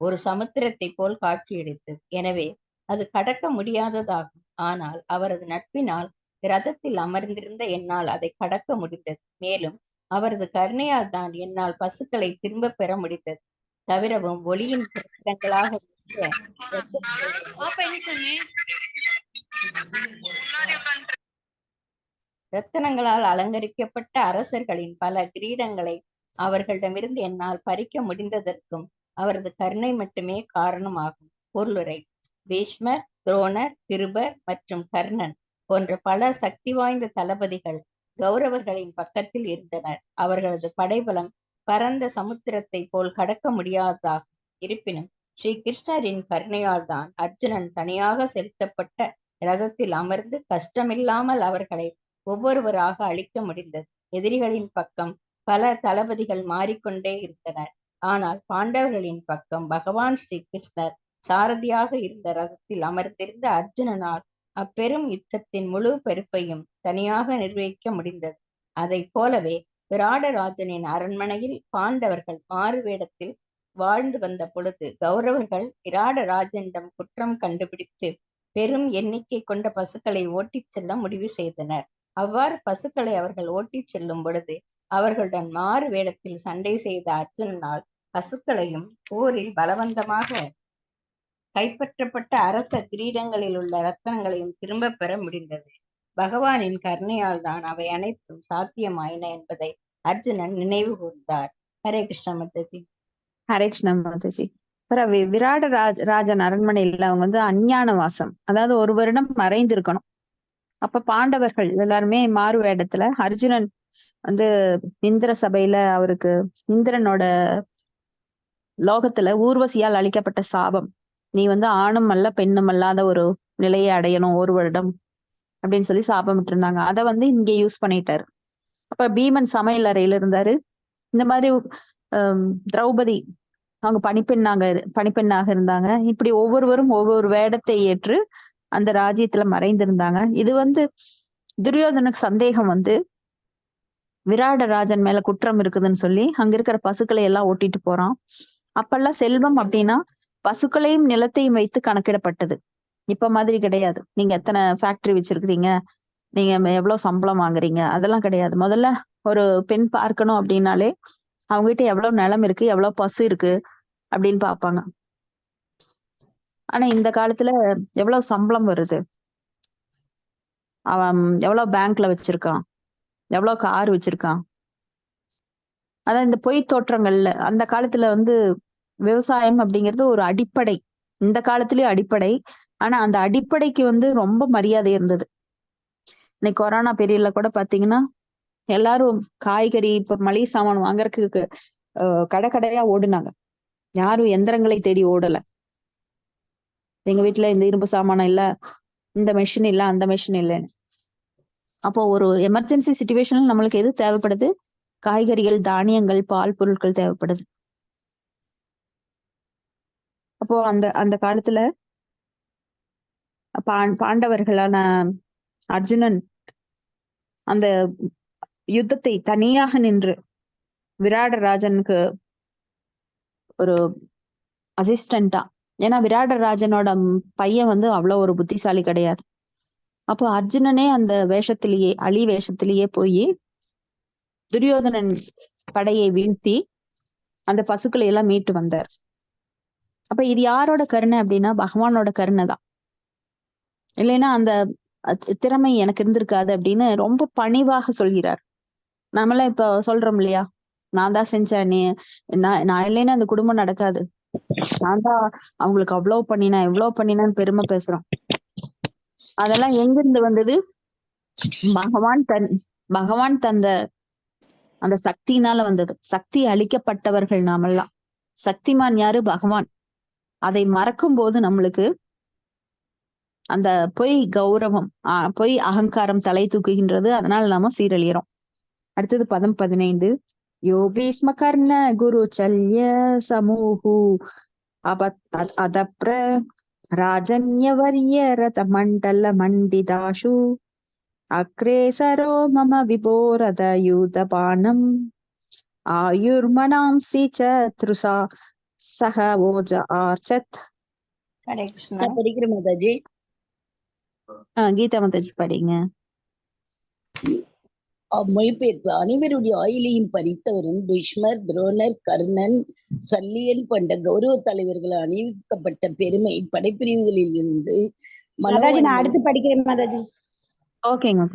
ஒரு சமுத்திரத்தை போல் காட்சியளித்தது. எனவே அது கடக்க முடியாததாகும். ஆனால் அவரது நட்பினால் ரதத்தில் அமர்ந்திருந்த என்னால் அதை கடக்க முடிந்தது. மேலும் அவரது கருணையால் தான் என்னால் பசுக்களை திரும்ப பெற முடிந்தது. தவிரவும் ஒளியின் இடங்களாக ரத்தனங்களால் அலங்கரிக்கப்பட்ட அரசர்களின் பல கிரீடங்களை அவர்களிடமிருந்து என்னால் பறிக்க முடிந்ததற்கும் அவரது கருணை மட்டுமே காரணமாகும். பொருளுரை: பீஷ்மர், துரோணர், கிருபர் மற்றும் கர்ணன் போன்ற பல சக்தி வாய்ந்த தளபதிகள் கௌரவர்களின் பக்கத்தில் இருந்தனர். அவர்களது படைபலம் பரந்த சமுத்திரத்தை போல் கடக்க முடியாததாகும். இருப்பினும் ஸ்ரீ கிருஷ்ணரின் கருணையால் தான் அர்ஜுனன் தனியாக செலுத்தப்பட்ட ரதத்தில் அமர்ந்து கஷ்டமில்லாமல் அவர்களை ஒவ்வொருவராக அழிக்க முடிந்தது. எதிரிகளின் பக்கம் பல தளபதிகள் மாறிக்கொண்டே இருந்தனர். ஆனால் பாண்டவர்களின் பக்கம் பகவான் ஸ்ரீ கிருஷ்ணர் சாரதியாக இருந்த ரதத்தில் அமர்ந்திருந்த அர்ஜுனனால் அப்பெரும் யுத்தத்தின் முழு பொறுப்பையும் தனியாக நிர்வகிக்க முடிந்தது. அதை போலவே விராடராஜனின் அரண்மனையில் பாண்டவர்கள் மாறு வேடத்தில் வாழ்ந்து வந்த பொழுது கௌரவர்கள் விராடராஜனிடம் குற்றம் கண்டுபிடித்து பெரும் எண்ணிக்கை கொண்ட பசுக்களை ஓட்டிச் செல்ல முடிவு செய்தனர். அவ்வாறு பசுக்களை அவர்கள் ஓட்டிச் செல்லும் பொழுது அவர்களுடன் மாறு வேடத்தில் சண்டை செய்த அர்ஜுனனால் பசுக்களையும் போரில் பலவந்தமாக கைப்பற்றப்பட்ட அரச கிரீடங்களில் உள்ள ரத்தனங்களையும் திரும்ப பெற முடிந்தது. பகவானின் கருணையால் தான் அவை அனைத்தும் சாத்தியமாயின என்பதை அர்ஜுனன் நினைவு கூர்ந்தார். ஹரே கிருஷ்ண மாதாஜி. ஹரே கிருஷ்ண மாதாஜி. அப்புறம் விராட ராஜன் அரண்மனையில அவங்க வந்து அஞ்ஞான வாசம், அதாவது 1 வருடம் மறைந்திருக்கணும். அப்ப பாண்டவர்கள் எல்லாருமே மாறு வேடத்துல, அர்ஜுனன் வந்து இந்திர சபையில அவருக்கு இந்திரனோட லோகத்துல ஊர்வசியால் அளிக்கப்பட்ட சாபம், நீ வந்து ஆணும் அல்ல பெண்ணும் அல்லாத ஒரு நிலையை அடையணும் 1 வருடம் அப்படின்னு சொல்லி சாபமிட்டு இருந்தாங்க. அதை வந்து இங்க யூஸ் பண்ணிட்டாரு. அப்ப பீமன் சமையல் அறையில இருந்தாரு. இந்த மாதிரி திரௌபதி அவங்க பணிப்பெண்ணாக இருந்தாங்க. இப்படி ஒவ்வொருவரும் ஒவ்வொரு வேடத்தை ஏற்று அந்த ராஜ்யத்துல மறைந்திருந்தாங்க. இது வந்து துரியோதனுக்கு சந்தேகம் வந்து விராட ராஜன் மேல குற்றம் இருக்குதுன்னு சொல்லி அங்க இருக்கிற பசுக்களை எல்லாம் ஓட்டிட்டு போறான். அப்பெல்லாம் செல்வம் அப்படின்னா பசுக்களையும் நிலத்தையும் வைத்து கணக்கிடப்பட்டது. இப்ப மாதிரி கிடையாது. நீங்க எத்தனை ஃபேக்டரி வச்சிருக்கிறீங்க, நீங்க எவ்வளவு சம்பளம் வாங்குறீங்க, அதெல்லாம் கிடையாது. முதல்ல ஒரு பெண் பார்க்கணும் அப்படின்னாலே அவங்க கிட்ட எவ்வளவு நிலம் இருக்கு, எவ்வளவு பசு இருக்கு அப்படின்னு பாப்பாங்க. ஆனா இந்த காலத்துல எவ்வளவு சம்பளம் வருது, அவன் எவ்வளவு பேங்க்ல வச்சிருக்கான், எவ்வளவு கார் வச்சிருக்கான். அதான் இந்த பொய் தோற்றங்கள்ல அந்த காலத்துல வந்து விவசாயம் அப்படிங்கிறது ஒரு அடிப்படை. இந்த காலத்திலயும் அடிப்படை. ஆனா அந்த அடிப்படைக்கு வந்து ரொம்ப மரியாதை இருந்தது. இன்னைக்கு கொரோனா பீரியட்ல கூட பாத்தீங்கன்னா எல்லாரும் காய்கறி, இப்ப மளிகை சாமான் வாங்குறதுக்கு கடை கடையா ஓடுனாங்க. யாரும் எந்திரங்களை தேடி ஓடல. எங்க வீட்டுல இந்த இரும்பு சாமானம் இல்ல, இந்த மெஷின் இல்ல, அந்த மெஷின் இல்லைன்னு. அப்போ ஒரு எமர்ஜென்சி சிச்சுவேஷன்ல நம்மளுக்கு எது தேவைப்படுது? காய்கறிகள், தானியங்கள், பால் பொருட்கள் தேவைப்படுது. அப்போ அந்த அந்த காலத்துல பாண்டவர்களான அர்ஜுனன் அந்த யுத்தத்தை தனியாக நின்று விராட ராஜனுக்கு ஒரு அசிஸ்டண்டா, ஏன்னா விராட ராஜனோட பையன் வந்து அவ்வளவு ஒரு புத்திசாலி கிடையாது. அப்போ அர்ஜுனனே அந்த வேஷத்திலேயே, அலி வேஷத்திலேயே போய் துரியோதனன் படையை வீழ்த்தி அந்த பசுக்களை எல்லாம் மீட்டு வந்தார். அப்ப இது யாரோட கருணை அப்படின்னா பகவானோட கருணை தான். இல்லைன்னா அந்த திறமை எனக்கு இருந்திருக்காது அப்படின்னு ரொம்ப பணிவாக சொல்கிறார். நம்மளாம் இப்ப சொல்றோம் இல்லையா, நான் தான் செஞ்சேன், நான் இல்லைன்னா அந்த குடும்பம் நடக்காது, நான் தான் அவங்களுக்கு அவ்வளவு பண்ணினேன் இவ்வளவு பண்ணினேன்னு பெருமை பேசுறோம். அதெல்லாம் எங்கிருந்து வந்தது? பகவான் தந்த அந்த சக்தியினால வந்தது. சக்தி அளிக்கப்பட்டவர்கள் நாமெல்லாம். சக்திமான் யாரு? பகவான். அதை மறக்கும் போது நம்மளுக்கு அந்த பொய் கௌரவம், பொய் அகங்காரம் தலை தூக்குகின்றது. அதனால நாம சீரழியறோம். அடுத்தது பதம் 15. யோ பீஸ்ம கர்ண குரு சல்ய சமூஹு அதப்ர ராஜன்யவர்ய ரத மண்டல மண்டிதாஷு அக்ரேசரோ மம விபோரத யூதபானம் ஆயுர்மனாம்சி சத்ருஷா சக ஓஜ ஆர்ச்சத். ஹரே கிருஷ்ணா. நான் படிக்கிறேன் மாதாஜி. கீதா மாதாஜி படிங்க. மொழிபெயர்ப்பு. அனைவருடைய ஆயுளையும் பறித்தவரும் பீஷ்மர், துரோணர், கர்ணன், சல்லியன் போன்ற கௌரவ தலைவர்கள் அணிவிக்கப்பட்ட பெருமை படைப்பிரிவுகளில் இருந்து நான் அடுத்து படிக்கிறேன் மாதாஜி. ஓகேங்க.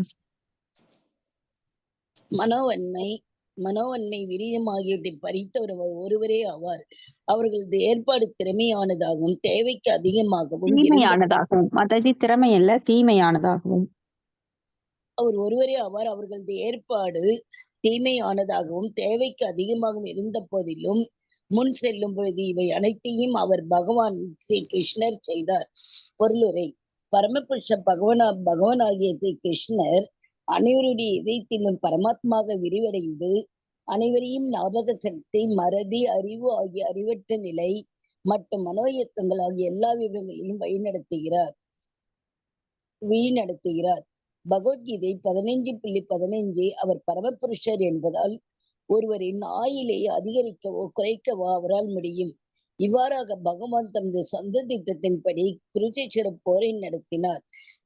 மனோவன்மை, விரியம் ஆகியவற்றை பறித்தவர் ஒருவரே ஆவார். அவர்களது ஏற்பாடு திறமையானதாகவும் தேவைக்கு அதிகமாகவும் தீமையானதாகவும். மாதாஜி திறமை அல்ல, தீமையானதாகவும். அவர் ஒருவரே ஆவார். அவர்களது ஏற்பாடு தீமையானதாகவும் தேவைக்கு அதிகமாகவும் இருந்த போதிலும் முன் செல்லும் பொழுது இவை அனைத்தையும் அவர் பகவான் ஸ்ரீ கிருஷ்ணர் செய்தார். பொருளுரை. பரமபுருஷ பகவான் ஆகிய ஸ்ரீ கிருஷ்ணர் அனைவருடைய இதயத்திலும் பரமாத்மாக விரிவடைந்து அனைவரையும் ஞாபக சக்தி, மறதி, அறிவு ஆகிய அறிவற்ற நிலை மற்றும் மனோ இயக்கங்கள் ஆகிய எல்லா விவரங்களையும் வழிநடத்துகிறார். பகவத்கீதை 15.15 அவர் பரமபுருஷர் என்பதால் ஒருவரின் ஆயுளை அதிகரிக்கவோ குறைக்கவோ அவரால் முடியும். இவ்வாறாக பகவான் தனது சொந்த திட்டத்தின்படி குருச்சேஸ்வர போரை நடத்தினார்.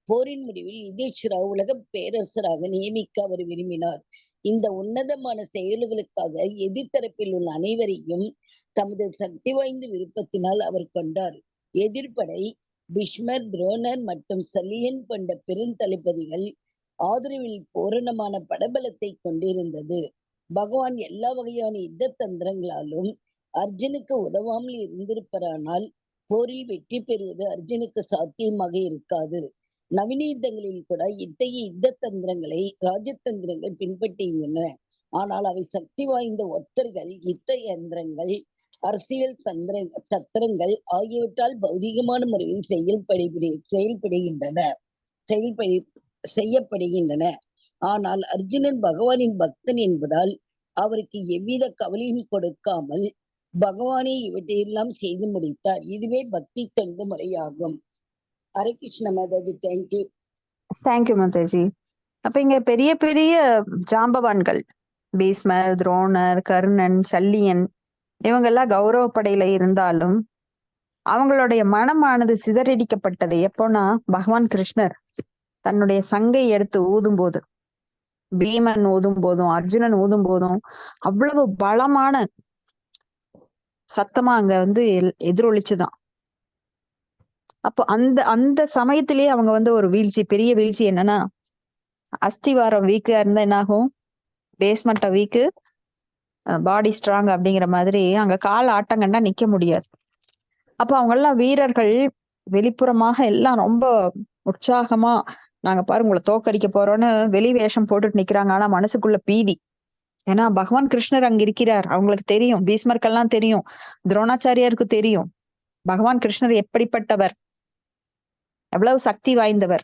போரின் முடிவில் யுதிஷ்டிரா உலக பேரரசராக நியமிக்க அவர் விரும்பினார். இந்த உன்னதமான செயல்களுக்காக எதிர்த்தரப்பில் உள்ள அனைவரையும் தமது சக்தி வாய்ந்த விருப்பத்தினால் அவர் கொண்டார். எதிர்ப்படை பீஷ்மர், துரோணர் மற்றும் சல்லியன் போன்ற பெருந்தளபதிகள் ஆதரவில் பூரணமான படபலத்தை கொண்டிருந்தது. பகவான் எல்லா வகையான யுத்த தந்திரங்களாலும் அர்ஜுனுக்கு உதவாமல் இருந்திருப்பரானால் போரில் வெற்றி பெறுவது அர்ஜுனுக்கு சாத்தியமாக இருக்காது. நவநீதங்களில் கூட இத்தகைய யுத்த தந்திரங்களை ராஜதந்திரங்கள் பின்பற்றுகின்றன. ஆனால் அவை சக்தி வாய்ந்த ஒத்தர்கள், யுத்த யந்திரங்கள், அரசியல் தத்திரங்கள் ஆகியவற்றால் பௌதிகமான முறையில் செய்யப்படுகின்றன. ஆனால் அர்ஜுனன் பகவானின் பக்தன் என்பதால் அவருக்கு எவ்வித கவலையும் கொடுக்காமல் பகவானே இவற்றையெல்லாம் செய்து முடித்தார். இதுவே பக்தி தொண்டு முறையாகும். ஹரே கிருஷ்ண மாதாஜி. தேங்க்யூ. தேங்க்யூ மாதாஜி. அப்ப இங்க பெரிய பெரிய ஜாம்பவான்கள் பீஷ்மர், துரோணர், கர்ணன், சல்லியன் இவங்கெல்லாம் கௌரவ படையில இருந்தாலும் அவங்களுடைய மனமானது சிதறடிக்கப்பட்டது எப்போனா பகவான் கிருஷ்ணர் தன்னுடைய சங்கை எடுத்து ஊதும் போது, பீமன் ஊதும் போதும், அர்ஜுனன் ஊதும் போதும் அவ்வளவு பலமான சத்தமா அங்க எதிரொலிச்சுதான். அப்போ அந்த அந்த சமயத்திலேயே அவங்க ஒரு வீழ்ச்சி, பெரிய வீழ்ச்சி என்னன்னா, அஸ்திவாரம் வீக்கா இருந்தா என்னாகும், பேஸ்மெண்ட்டை வீக்கு, பாடி ஸ்ட்ராங் அப்படிங்கிற மாதிரி அங்க கால் ஆட்டங்கண்டா நிக்க முடியாது. அப்ப அவங்க எல்லாம் வீரர்கள் வெளிப்புறமாக எல்லாம் ரொம்ப உற்சாகமா நாங்க பாரு உங்களை தோக்கடிக்க போறோம்னு வெளி வேஷம் போட்டுட்டு நிக்கிறாங்க. ஆனா மனசுக்குள்ள பீதி. ஏன்னா பகவான் கிருஷ்ணர் அங்க இருக்கிறார். அவங்களுக்கு தெரியும், பீஷ்மருக்கெல்லாம் தெரியும், துரோணாச்சாரியாருக்கு தெரியும் பகவான் கிருஷ்ணர் எப்படிப்பட்டவர், எவ்வளவு சக்தி வாய்ந்தவர்.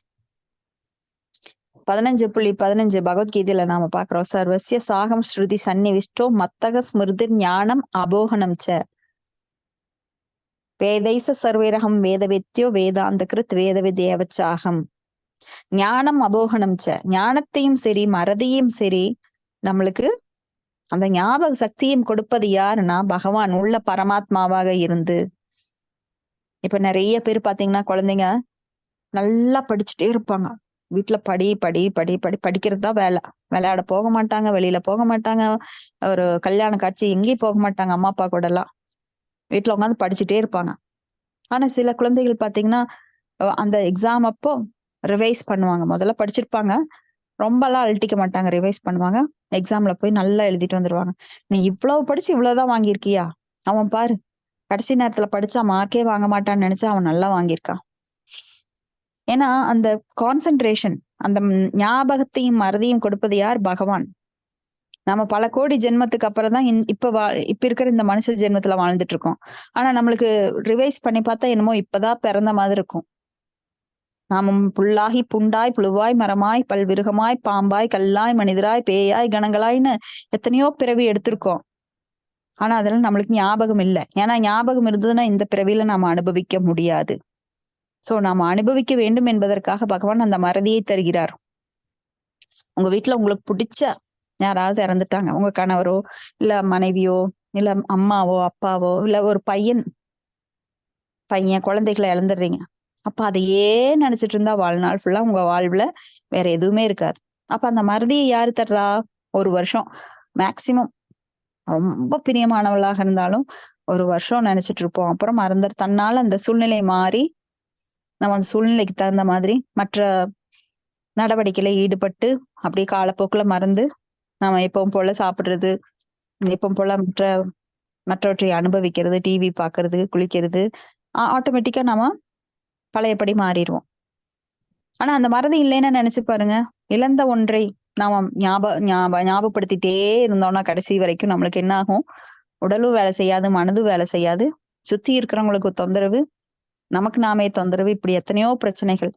15.15 பகவத்கீதையில நாம பாக்குறோம், சர்வசிய சாகம் ஸ்ருதி சன்னிவிஷ்டோ மத்தக ஸ்மிருதிர் ஞானம் அபோகனம் ச வேதைச சர்வேரகம் வேதவித்யோ வேதாந்த கிருத் வேதவித்யேவச்சாகம். ஞானம் அபோகனம் ச, ஞானத்தையும் சரி மறதியும் சரி நம்மளுக்கு அந்த ஞாபக சக்தியும் கொடுப்பது யாருன்னா பகவான் உள்ள பரமாத்மாவாக இருந்து. இப்ப நிறைய பேர் பாத்தீங்கன்னா குழந்தைங்க நல்லா படிச்சுட்டே இருப்பாங்க. வீட்டுல படி படி படி படி படிக்கிறது தான் வேலை. விளையாட போக மாட்டாங்க, வெளியில போக மாட்டாங்க, ஒரு கல்யாண காட்சி எங்கேயும் போக மாட்டாங்க அம்மா அப்பா கூட எல்லாம். வீட்டுல உட்காந்து படிச்சுட்டே இருப்பாங்க. ஆனா சில குழந்தைகள் பாத்தீங்கன்னா அந்த எக்ஸாம் அப்போ ரிவைஸ் பண்ணுவாங்க. முதல்ல படிச்சிருப்பாங்க, ரொம்ப எல்லாம் அழட்டிக்க மாட்டாங்க, ரிவைஸ் பண்ணுவாங்க. எக்ஸாம்ல போய் நல்லா எழுதிட்டு வந்துருவாங்க. நீ இவ்வளவு படிச்சு இவ்வளவுதான் வாங்கியிருக்கியா, அவன் பாரு கடைசி நேரத்துல படிச்சா மார்க்கே வாங்க மாட்டான்னு நினைச்சா அவன் நல்லா வாங்கியிருக்கான். ஏன்னா அந்த கான்சென்ட்ரேஷன், அந்த ஞாபகத்தையும் மறதியும் கொடுப்பது யார்? பகவான். நம்ம பல கோடி ஜென்மத்துக்கு அப்புறம் தான் இப்ப இருக்கிற இந்த மனுஷ ஜென்மத்துல வாழ்ந்துட்டு இருக்கோம். ஆனா நம்மளுக்கு ரிவைஸ் பண்ணி பார்த்தா என்னமோ இப்பதான் பிறந்த மாதிரி இருக்கும். நாமும் புல்லாகி புண்டாய் புழுவாய் மரமாய் பல்விருகமாய் பாம்பாய் கல்லாய் மனிதராய் பேயாய் கணங்களாய்னு எத்தனையோ பிறவி எடுத்திருக்கோம். ஆனா அதெல்லாம் நம்மளுக்கு ஞாபகம் இல்லை. ஏன்னா ஞாபகம் இருந்ததுன்னா இந்த பிறவியில நாம அனுபவிக்க முடியாது. சோ நாம அனுபவிக்க வேண்டும் என்பதற்காக பகவான் அந்த மறதியை தருகிறார். உங்க வீட்டுல உங்களுக்கு பிடிச்ச யாராவது இறந்துட்டாங்க, உங்க கணவரோ இல்ல மனைவியோ இல்ல அம்மாவோ அப்பாவோ இல்ல ஒரு பையன் குழந்தைகளை இழந்துடுறீங்க. அப்ப அதையே நினைச்சிட்டு இருந்தா வாழ்நாள் ஃபுல்லா உங்க வாழ்வுல வேற எதுவுமே இருக்காது. அப்ப அந்த மறதியை யாரு தர்றா? ஒரு வருஷம் மேக்சிமம். ரொம்ப பிரியமானவளாக இருந்தாலும் ஒரு வருஷம் நினைச்சிட்டு இருப்போம், அப்புறம் தன்னால அந்த சூழ்நிலை மாறி நம்ம அந்த சூழ்நிலைக்கு தகுந்த மாதிரி மற்ற நடவடிக்கையில ஈடுபட்டு அப்படியே காலப்போக்குல மறந்து நம்ம எப்பவும் போல சாப்பிடுறது, எப்பவும் போல மற்றவற்றை அனுபவிக்கிறது, டிவி பாக்குறது, குளிக்கிறது, ஆட்டோமேட்டிக்கா நாம பழையபடி மாறிடுவோம். ஆனா அந்த மறதி இல்லைன்னு நினைச்சு பாருங்க, இழந்த ஒன்றை நாம ஞாபகப்படுத்திட்டே இருந்தோம்னா கடைசி வரைக்கும் நம்மளுக்கு என்ன ஆகும்? உடலும் வேலை செய்யாது, மனதும் வேலை செய்யாது, சுத்தி இருக்கிறவங்களுக்கு தொந்தரவு, நமக்கு நாமே தொந்தரவு, இப்படி எத்தனையோ பிரச்சனைகள்.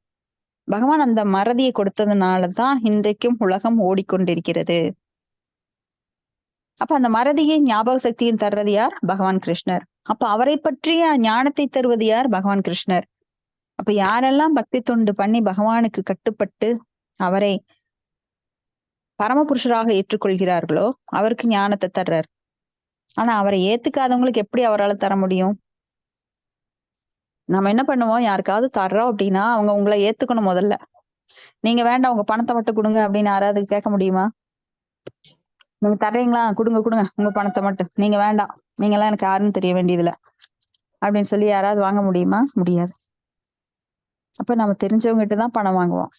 பகவான் அந்த மறதியை கொடுத்ததுனாலதான் இன்றைக்கும் உலகம் ஓடிக்கொண்டிருக்கிறது. அப்ப அந்த மறதியை ஞாபக சக்தியும் தர்றது யார்? பகவான் கிருஷ்ணர். அப்ப அவரை பற்றிய ஞானத்தை தருவது யார்? பகவான் கிருஷ்ணர். அப்ப யாரெல்லாம் பக்தி தொண்டு பண்ணி பகவானுக்கு கட்டுப்பட்டு அவரை பரமபுருஷராக ஏற்றுக்கொள்கிறார்களோ அவருக்கு ஞானத்தை தர்றார். ஆனா அவரை ஏத்துக்காதவங்களுக்கு எப்படி அவரால் தர முடியும்? நம்ம என்ன பண்ணுவோம், யாருக்காவது தர்றோம் அப்படின்னா அவங்க உங்களை ஏத்துக்கணும் முதல்ல. நீங்க வேண்டாம் உங்க பணத்தை மட்டும் கொடுங்க அப்படின்னு யாராவது கேட்க முடியுமா? நீங்க தர்றீங்களா, கொடுங்க கொடுங்க உங்க பணத்தை மட்டும், நீங்க வேண்டாம், நீங்க எல்லாம் எனக்கு யாருன்னு தெரிய வேண்டியதுல அப்படின்னு சொல்லி யாராவது வாங்க முடியுமா? முடியாது. அப்ப நம்ம தெரிஞ்சவங்ககிட்ட தான் பணம் வாங்குவோம்.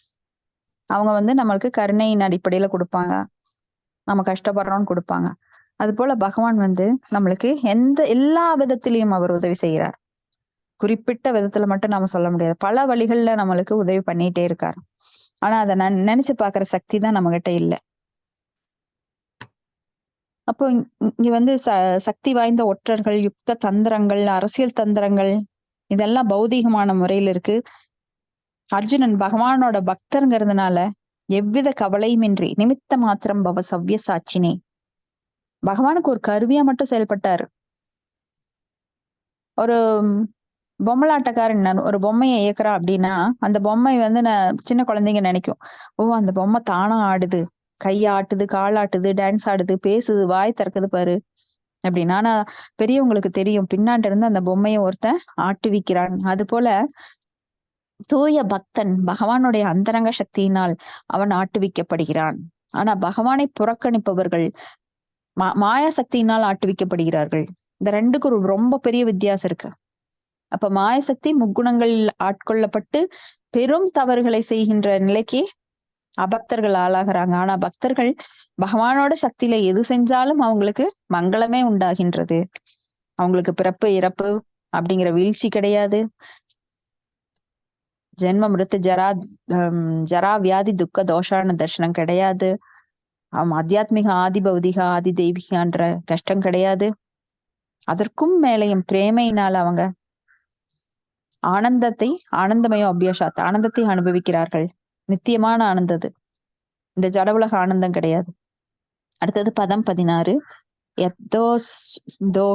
அவங்க நம்மளுக்கு கருணையின் அடிப்படையில கொடுப்பாங்க, நம்ம கஷ்டப்படுறோம்னு கொடுப்பாங்க. அது போல பகவான் நம்மளுக்கு எல்லா விதத்திலையும் அவர் உதவி செய்கிறார். குறிப்பிட்ட விதத்துல மட்டும் நாம சொல்ல முடியாது. பல வழிகள்ல நம்மளுக்கு உதவி பண்ணிட்டே இருக்காரு. ஆனா அதை நினைச்சு பாக்குற சக்தி தான் நம்ம கிட்ட இல்ல. அப்போ இங்க சக்தி வாய்ந்த ஒற்றர்கள், யுக்த தந்திரங்கள், அரசியல் தந்திரங்கள் இதெல்லாம் பௌதீகமான முறையில இருக்கு. அர்ஜுனன் பகவானோட பக்தருங்கிறதுனால எவ்வித கவலையுமின்றி நிமித்த மாத்திரம் பவ சவ்ய சாட்சினே, பகவானுக்கு ஒரு கருவியா மட்டும் செயல்பட்டாரு. ஒரு பொம்மலாட்டக்காரன் ஒரு பொம்மையை இயக்குறா அப்படின்னா அந்த பொம்மை சின்ன குழந்தைங்க நினைக்கும், ஓ அந்த பொம்மை தானா ஆடுது, கையாட்டுது, காலாட்டுது, டான்ஸ் ஆடுது, பேசுது, வாய் திறக்குது பாரு அப்படின்னு. ஆனா பெரியவங்களுக்கு தெரியும் பின்னாண்ட இருந்து அந்த பொம்மையை ஒருத்தன் ஆட்டுவிக்கிறான். அது போல தூய பக்தன் பகவானுடைய அந்தரங்க சக்தியினால் அவன் ஆட்டுவிக்கப்படுகிறான். ஆனா பகவானை புறக்கணிப்பவர்கள் மாயா சக்தியினால் ஆட்டுவிக்கப்படுகிறார்கள். இந்த ரெண்டுக்கும் ரொம்ப பெரிய வித்தியாசம் இருக்கு. அப்ப மாயசக்தி முக்குணங்கள் ஆட்கொள்ளப்பட்டு பெரும் தவறுகளை செய்கின்ற நிலைக்கு அபக்தர்கள் ஆளாகிறாங்க. ஆனா பக்தர்கள் பகவானோட சக்தியில எது செஞ்சாலும் அவங்களுக்கு மங்களமே உண்டாகின்றது. அவங்களுக்கு பிறப்பு இறப்பு அப்படிங்கிற வீழ்ச்சி கிடையாது. ஜென்ம மிருத்து ஜரா வியாதி துக்க தோஷான தர்ஷனம் கிடையாது. ஆத்தியாத்மிக ஆதி பௌதிக ஆதி தெய்வீகன்ற கஷ்டம் கிடையாது. அதற்கும் மேலையும் பிரேமையினால அவங்க ஆனந்தமயோ அபியாசாத் ஆனந்தத்தை அனுபவிக்கிறார்கள். நித்தியமான ஆனந்தது, இந்த ஜட உலக ஆனந்தம் கிடையாது. அடுத்தது பதம் 16. யத்தோக்ஷுமா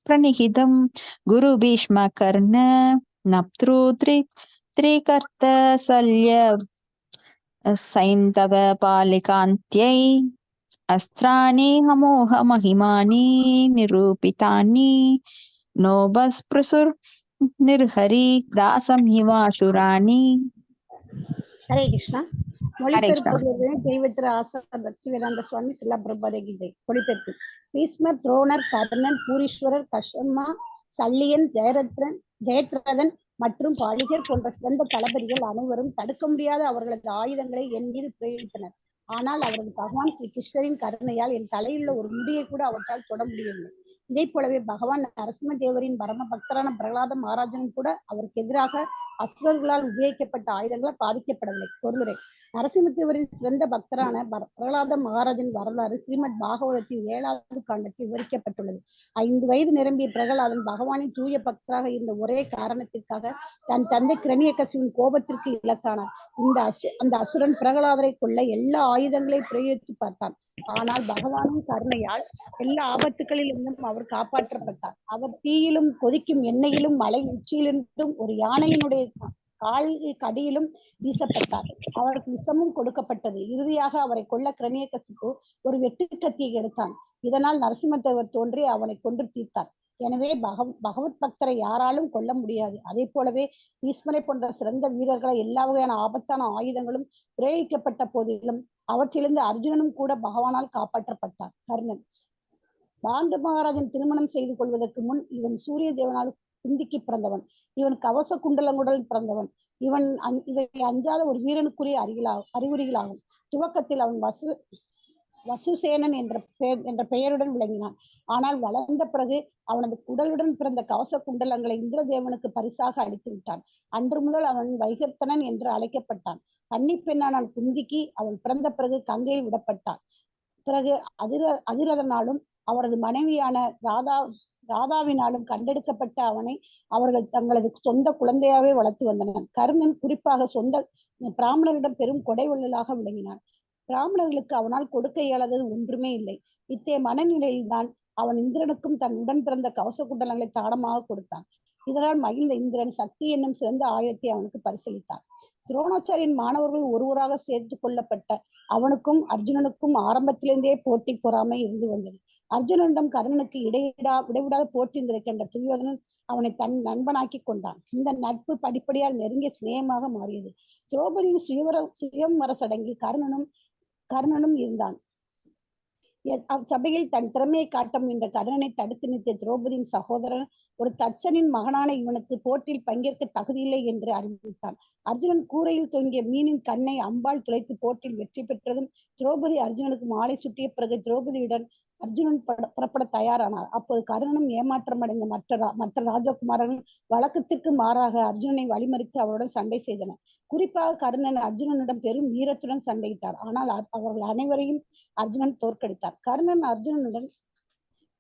பிரணிஹிதம் குரு பீஷ்ம கர்ண நப்த்ரு த்ரிகர்த்த சல்ய சைந்தவ பாலிகாந்த்யை அஸ்திராணி அமோக மகிமானி நிரூபிதானி நோபஸ்பிருசுர் நிர்ஹரி தாசம் ஹிவாசுராணி. ஹரே கிருஷ்ணா. மொழிபெயர்ப்பு தெய்வத்திரு ஆசா பக்தி வேதாந்த சுவாமி சிலா பிரபாதே கீதை. மொழிபெயர்ப்பு. பீஷ்மர், துரோணர், கர்ணன், பூரீஸ்வரர், கஷ்யமா, சல்லியன், ஜெயத்ரதன் மற்றும் பாலிகர் போன்ற சிறந்த தளபதிகள் அனைவரும் தடுக்க முடியாத அவர்களது ஆயுதங்களை என் மீது பிரயோகித்தனர். ஆனால் அவரது பகவான் ஸ்ரீ கிருஷ்ணரின் கருணையால் என் தலையிலுள்ள ஒரு முடியை கூட அவற்றால் தொட முடியவில்லை. இதே போலவே பகவான் நரசிம்ம தேவரின் பரம பக்தரான பிரகலாத மகாராஜனும் கூட அவருக்கு எதிராக அசுரர்களால் உபயோகிக்கப்பட்ட ஆயுதங்களால் பாதிக்கப்படவில்லை. பொருளுரை. நரசிம்மதேவரின் சிறந்த பக்தரான பிரகலாத மகாராஜன் வரலாறு ஸ்ரீமத் பாகவதத்தின் 7வது காண்டத்தில் விவரிக்கப்பட்டுள்ளது. 5 வயது நிரம்பிய பிரகலாதன் பகவானின் தூய பக்தராக இருந்த ஒரே காரணத்திற்காக தன் தந்தை கிரணியகசிவின் கோபத்திற்கு இலக்கானார். அந்த அசுரன் பிரகலாதரை கொள்ள எல்லா ஆயுதங்களையும் பிரயோகித்து பார்த்தான். ஆனால் பகவானின் கருணையால் எல்லா ஆபத்துகளிலிருந்தும் அவர் காப்பாற்றப்பட்டார். அவர் தீயிலும் கொதிக்கும் எண்ணெயிலும் மலை உச்சியிலிருந்தும் ஒரு யானையினுடைய கடியிலும் வீசப்பட்டார். அவருக்கு விஷமும் கொடுக்கப்பட்டது. இறுதியாக அவரை கொல்ல கிரணியகசிப்பு ஒரு வெட்டுக்கத்தியை எடுத்தான். இதனால் நரசிம்மதேவர் தோன்றி அவனை கொன்று தீர்த்தார். எனவே பகவத் பக்தரை யாராலும் கொல்ல முடியாது. அதே போலவே பீஷ்மரை போன்ற சிறந்த வீரர்களை எல்லா வகையான ஆபத்தான ஆயுதங்களும் பிரயோகிக்கப்பட்ட போதிலும் அவற்றிலிருந்து அர்ஜுனனும் கூட பகவானால் காப்பாற்றப்பட்டார். கர்ணன். பாண்டு மகாராஜன் திருமணம் செய்து கொள்வதற்கு முன் இவன் சூரிய தேவனால் குந்திக்கு பிறந்தவன். இவன் கவச குண்டலங்களுடன் பிறந்தவன். இவை அஞ்சாத ஒரு வீரனுக்குரிய அறிகுறிகளாகும். துவக்கத்தில் அவன் வசுசேனன் என்ற பெயருடன் விளங்கினான். ஆனால் வளர்ந்த பிறகு அவனது உடலுடன் பிறந்த கவச குண்டலங்களை இந்திரதேவனுக்கு பரிசாக அளித்து விட்டான். அன்று முதல் அவன் வைகர்த்தனன் என்று அழைக்கப்பட்டான். கன்னிப்பெண்ணான குந்திக்கு அவன் பிறந்த பிறகு கங்கையில் விடப்பட்டான். பிறகு அதிரதனாலும் அவரது மனைவியான ராதாவினாலும் கண்டெடுக்கப்பட்ட அவனை அவர்கள் தங்களது சொந்த குழந்தையாவே வளர்த்து வந்தனர். கர்ணன் குறிப்பாக சொந்த பிராமணரிடம் பெரும் கொடை உள்ளலாக விளங்கினான். பிராமணர்களுக்கு அவனால் கொடுக்க இயலாதது ஒன்றுமே இல்லை. இத்தகைய மனநிலையில்தான் அவன் இந்திரனுக்கும் தன் உடன் பிறந்த கவச குண்டலங்களை தானமாக கொடுத்தான். இதனால் மகிழ்ந்த இந்திரன் சக்தி என்னும் சிறந்த ஆயுதத்தை அவனுக்கு பரிசளித்தார். துரோணாச்சாரியின் மாணவர்கள் ஒருவராக சேர்த்து கொள்ளப்பட்ட அவனுக்கும் அர்ஜுனனுக்கும் ஆரம்பத்திலிருந்தே போட்டி பொறாமை இருந்து வந்தது. அர்ஜுனனிடம் கர்ணனுக்கு இடைவிடாத போட்டி இருந்ததை கண்ட துரியோதனன் அவனை தன் நண்பனாக்கி கொண்டான். இந்த நட்பு படிப்படியால் நெருங்கிய சிநேகமாக மாறியது. திரௌபதியின் சுயம்வர சடங்கில் கர்ணனும் இருந்தான். அச்சபையில் தன் திறமையை காட்ட முயன்ற கர்ணனை தடுத்து நிறுத்திய திரௌபதியின் சகோதரன் ஒரு தச்சனின் மகனான இவனுக்கு போட்டியில் பங்கேற்க தகுதியில்லை என்று அறிவித்தான். அர்ஜுனன் கூரையில் தொங்கிய மீனின் கண்ணை அம்பால் துளைத்து போட்டியில் வெற்றி பெற்றதும் திரௌபதி அர்ஜுனனுக்கு மாலை சுட்டிய பிறகு திரௌபதியுடன் அர்ஜுனன் புறப்பட தயாரானார். அப்போது கர்ணனும் ஏமாற்றம் அடைந்த மற்ற ராஜகுமாரர்கள் வழக்கத்திற்கு மாறாக அர்ஜுனனை வழிமறித்து அவருடன் சண்டை செய்தனர். குறிப்பாக கர்ணன் அர்ஜுனனிடம் பெரும் வீரத்துடன் சண்டையிட்டார். ஆனால் அவர்கள் அனைவரையும் அர்ஜுனன் தோற்கடித்தார். கர்ணன் அர்ஜுனனுடன்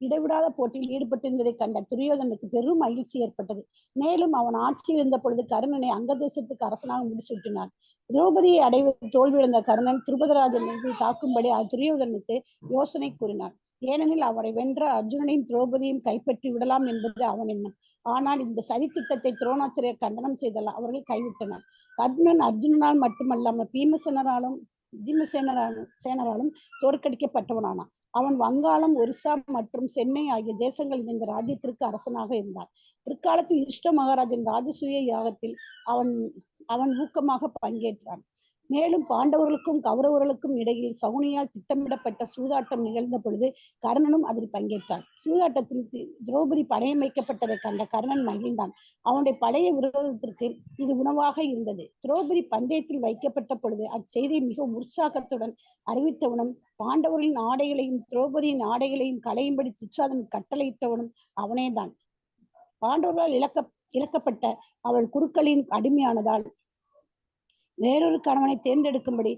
இடைவிடாத போட்டியில் ஈடுபட்டிருந்ததை கண்ட துரியோதனுக்கு பெரும் மகிழ்ச்சி ஏற்பட்டது. மேலும் அவன் ஆட்சியில் இருந்த பொழுது கர்ணனை அங்க தேசத்துக்கு அரசனாக முடிசூட்டினான். திரௌபதியை அடைவது தோல்வியடைந்த கர்ணன் திருபதராஜன் மீது தாக்கும்படி துரியோதனுக்கு யோசனை கூறினான். ஏனெனில் அவரை வென்ற அர்ஜுனனையும் திரௌபதியையும் கைப்பற்றி விடலாம் என்பது அவன் எண்ணம். ஆனால் இந்த சதி திட்டத்தை துரோணாச்சாரியர் கண்டனம் செய்தல் அவர்கள் கைவிட்டனர். கர்ணன் அர்ஜுனனால் மட்டுமல்லாமல் பீமசேனராலும் சேனராலும் தோற்கடிக்கப்பட்டவனானான். அவன் வங்காளம், ஒரிசா மற்றும் சென்னை ஆகிய தேசங்களில் இந்த ராஜ்யத்திற்கு அரசனாக இருந்தான். பிற்காலத்தில் யுதிஷ்ட மகாராஜன் ராஜசூய யாகத்தில் அவன் ஊக்கமாக பங்கேற்றான். மேலும் பாண்டவர்களுக்கும் கௌரவர்களுக்கும் இடையில் சகுனியால் திட்டமிடப்பட்ட சூதாட்டம் நிகழ்ந்த பொழுது கர்ணனும் அதில் பங்கேற்றான். சூதாட்டத்தில் திரௌபதி பணயம் வைக்கப்பட்டதை கண்ட கர்ணன் மகிழ்ந்தான். அவனுடைய பழைய விரோதத்திற்கு இது உணவாக இருந்தது. திரௌபதி பந்தயத்தில் வைக்கப்பட்ட பொழுது அச்செய்தியை மிக உற்சாகத்துடன் அறிவித்தவனும் பாண்டவர்களின் ஆடைகளையும் திரௌபதியின் ஆடைகளையும் களையும்படி துச்சாதன் கட்டளையிட்டவனும் அவனேதான். பாண்டவர்களால் இழக்கப்பட்ட அவள் குருக்களின் அடிமையானதால் வேறொரு கணவனை தேர்ந்தெடுக்கும்படி